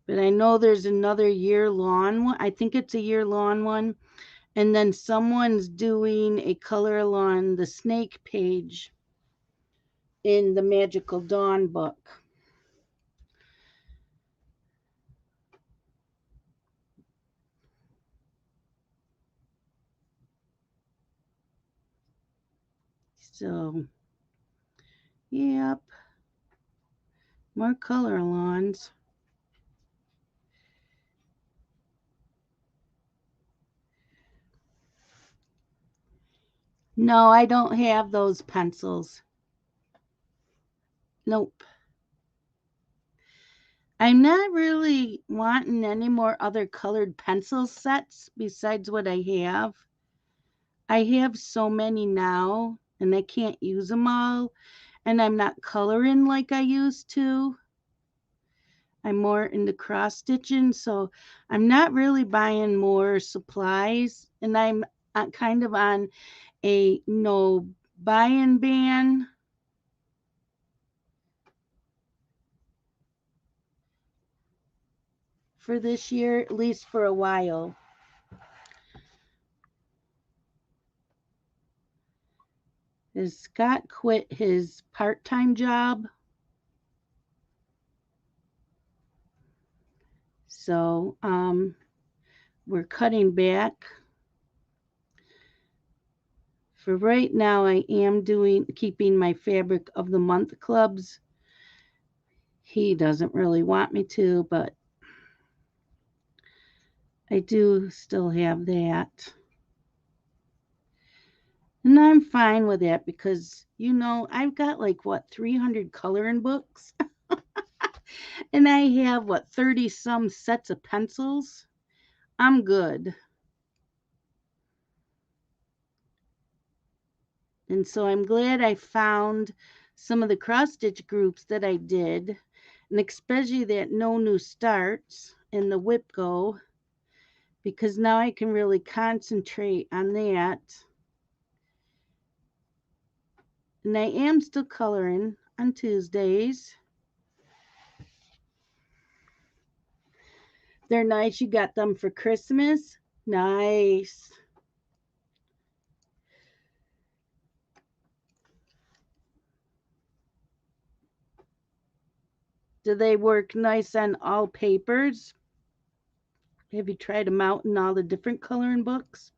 But I know there's another year lawn one. I think it's a year lawn one. And then someone's doing a color lawn, the snake page in the Magical Dawn book. So, yep, more color lawns. No, I don't have those pencils. Nope. I'm not really wanting any more other colored pencil sets besides what I have. I have so many now and I can't use them all, and I'm not coloring like I used to. I'm more into cross stitching, so I'm not really buying more supplies, and I'm kind of on a no buy-in ban for this year, at least for a while. As Scott quit his part-time job, so we're cutting back For right now, I am keeping my fabric of the month clubs. He doesn't really want me to, but I do still have that. And I'm fine with that because, I've got like, what, 300 coloring books? And I have, what, 30 some sets of pencils? I'm good. And so I'm glad I found some of the cross stitch groups that I did, and especially that No New Starts and the Whip Go, because now I can really concentrate on that. And I am still coloring on Tuesdays. They're nice. You got them for Christmas? Nice. Do they work nice on all papers? Have you tried them out in all the different coloring books?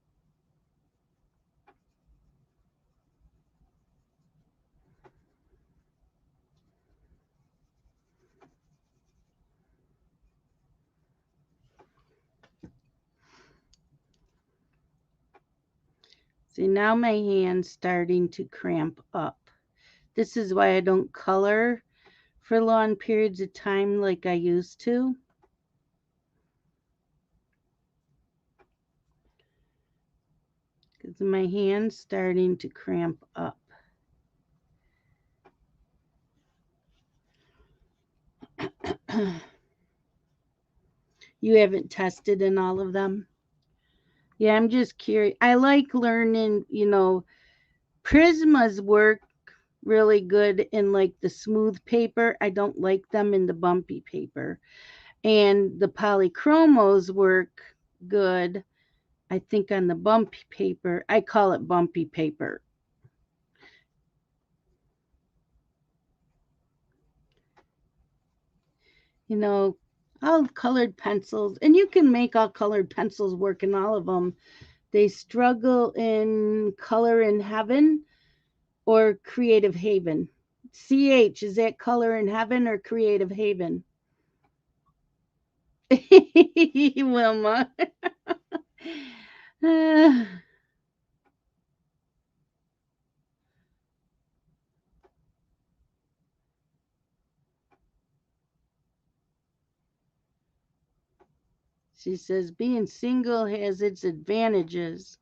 See, now my hand's starting to cramp up. This is why I don't color for long periods of time like I used to. Because my hand's starting to cramp up. You haven't tested in all of them? Yeah, I'm just curious. I like learning, Prismas work really good in like the smooth paper. I don't like them in the bumpy paper. And the polychromos work good, I think, on the bumpy paper. I call it bumpy paper. You know, all colored pencils, and you can make all colored pencils work in all of them. They struggle in Color in Heaven or Creative Haven. CH, is that Color in Heaven or Creative Haven? Wilma. She says being single has its advantages.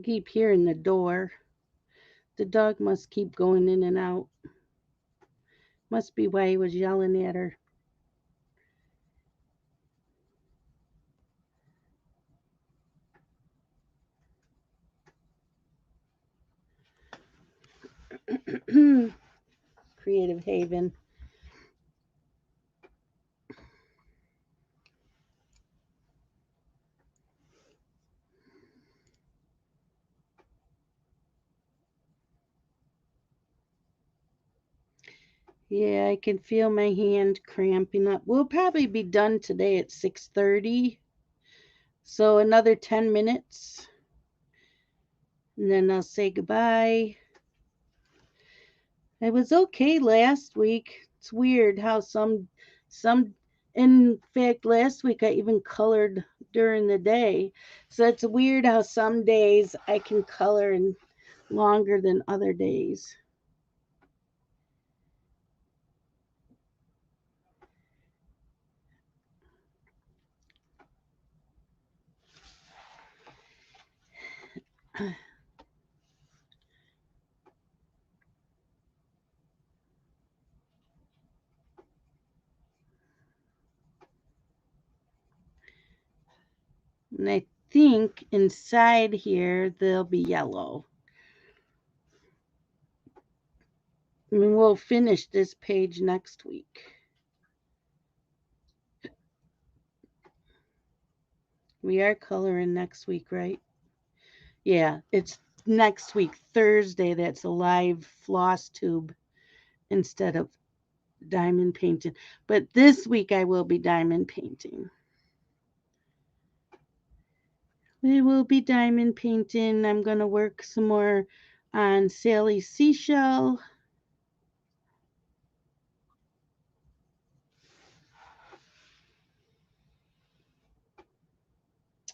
Keep hearing the door. The dog must keep going in and out. Must be why he was yelling at her. Creative Haven. Yeah, I can feel my hand cramping up. We'll probably be done today at 6:30. So another 10 minutes and then I'll say goodbye. It was okay last week. It's weird how some in fact last week I even colored during the day. So it's weird how some days I can color in longer than other days. And I think inside here they'll be yellow. And we'll finish this page next week. We are coloring next week, right? Yeah, it's next week, Thursday. That's a live floss tube instead of diamond painting. But this week I will be diamond painting. We will be diamond painting. I'm going to work some more on Sally's seashell.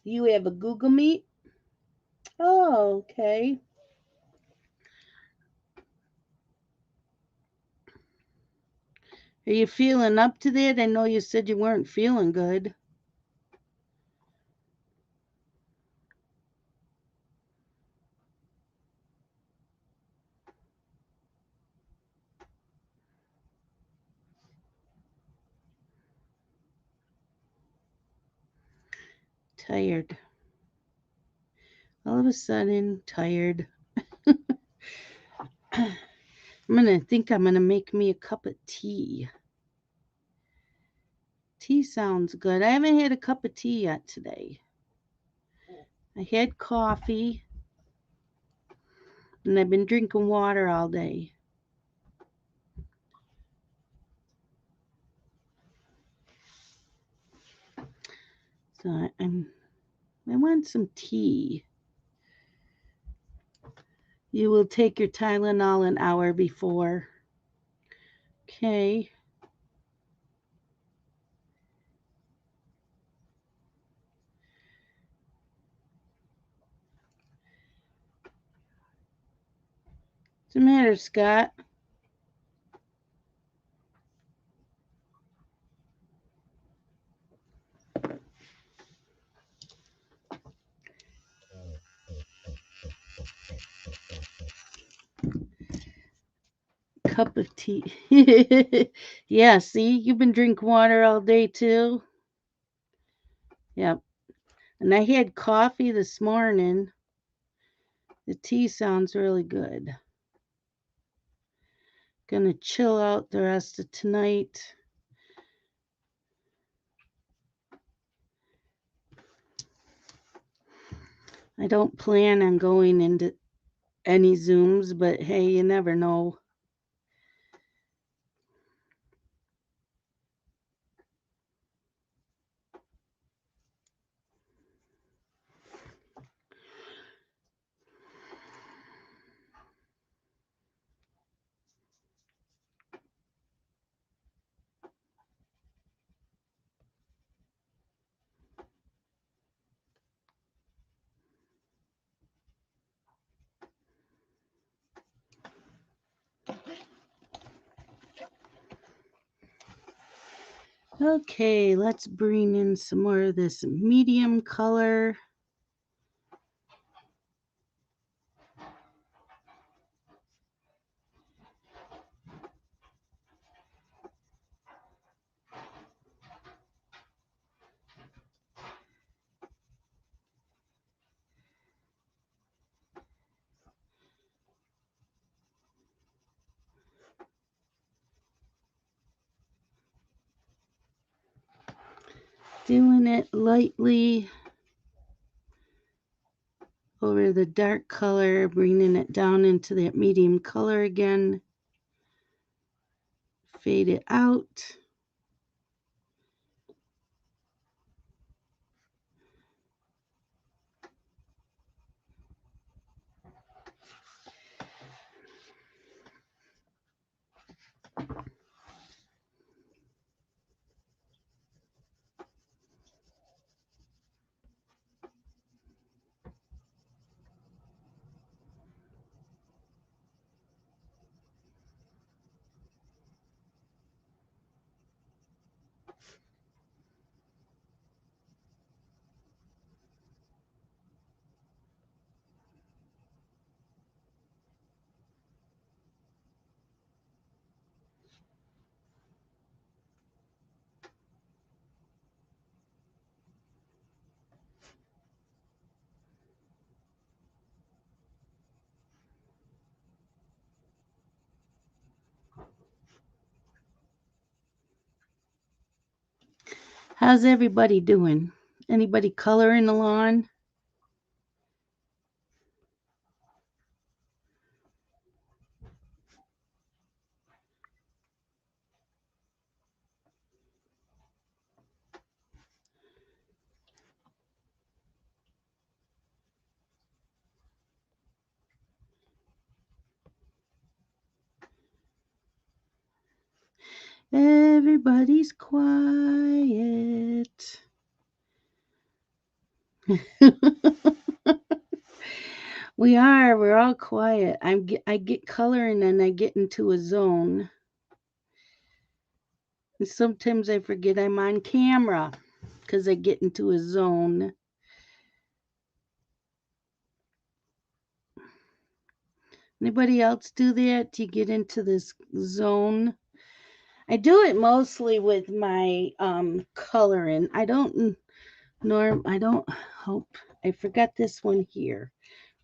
You have a Google Meet? Oh, okay. Are you feeling up to that? I know you said you weren't feeling good. Tired. All of a sudden, tired. I'm gonna make me a cup of tea. Tea sounds good. I haven't had a cup of tea yet today. I had coffee and I've been drinking water all day. So I want some tea. You will take your Tylenol an hour before. Okay. What's the matter, Scott? Cup of tea. Yeah, see, you've been drinking water all day too. Yep. And I had coffee this morning. The tea sounds really good. Gonna chill out the rest of tonight. I don't plan on going into any Zooms, but hey, you never know. Okay, let's bring in some more of this medium color. Doing it lightly over the dark color, bringing it down into that medium color again. Fade it out. How's everybody doing? Anybody coloring the lawn? Everybody's quiet. We're all quiet. I get coloring and I get into a zone. And sometimes I forget I'm on camera because I get into a zone. Anybody else do that? You get into this zone? I do it mostly with my coloring. I don't hope I forgot this one here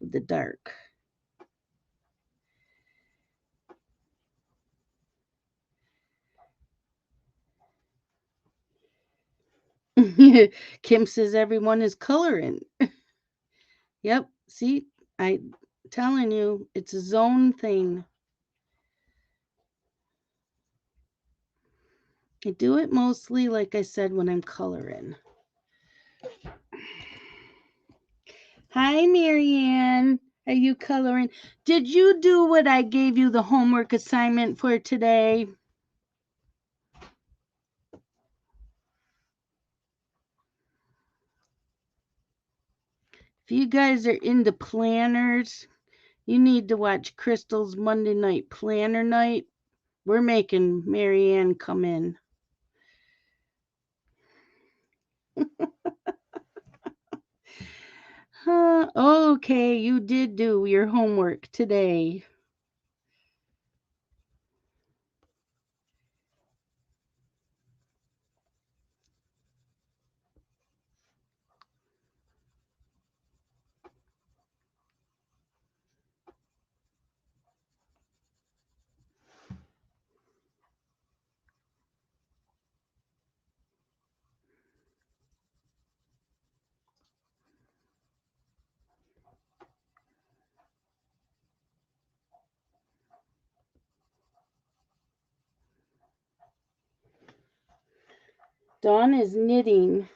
with the dark. Kim says everyone is coloring. Yep. See, I telling you, it's a zone thing. I do it mostly, like I said, when I'm coloring. Hi, Marianne. Are you coloring? Did you do what I gave you the homework assignment for today? If you guys are into planners, you need to watch Crystal's Monday night planner night. We're making Marianne come in. Okay, you did do your homework today. Dawn is knitting.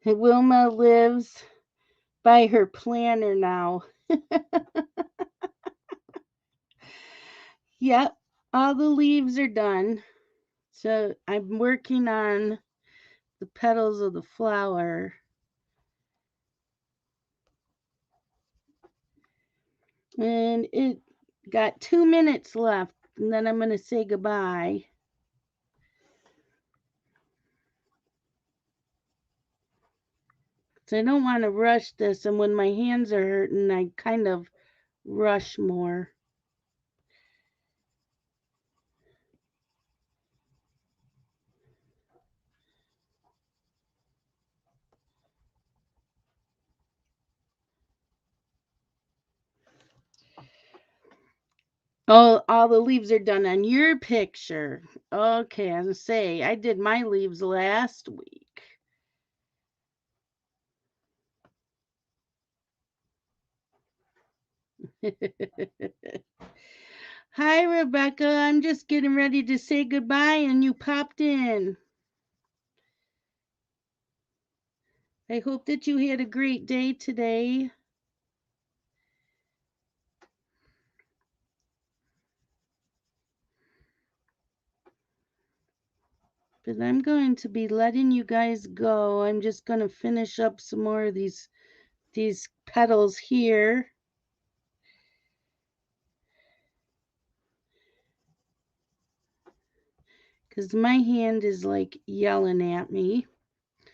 Wilma lives by her planner now. Yep, all the leaves are done. So I'm working on the petals of the flower. And it got 2 minutes left, and then I'm going to say goodbye. So I don't want to rush this, and when my hands are hurting, I kind of rush more. Oh, all the leaves are done on your picture. Okay, I was gonna say I did my leaves last week. Hi, Rebecca. I'm just getting ready to say goodbye, and you popped in. I hope that you had a great day today. But I'm going to be letting you guys go. I'm just going to finish up some more of these petals here. Because my hand is like yelling at me. It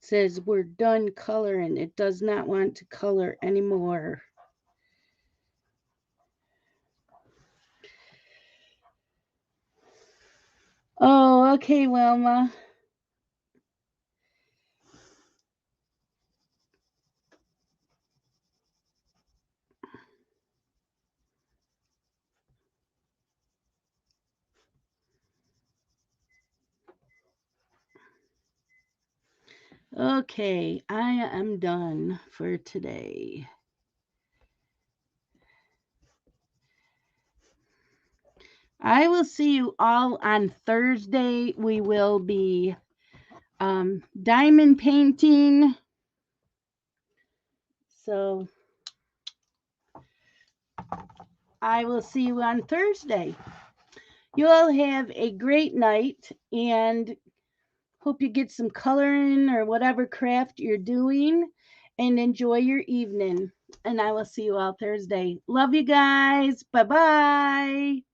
says we're done coloring. It does not want to color anymore. Oh, okay, Wilma. Okay, I am done for today. I will see you all on Thursday. We will be diamond painting. So I will see you on Thursday. You all have a great night and hope you get some coloring or whatever craft you're doing and enjoy your evening. And I will see you all Thursday. Love you guys. Bye bye.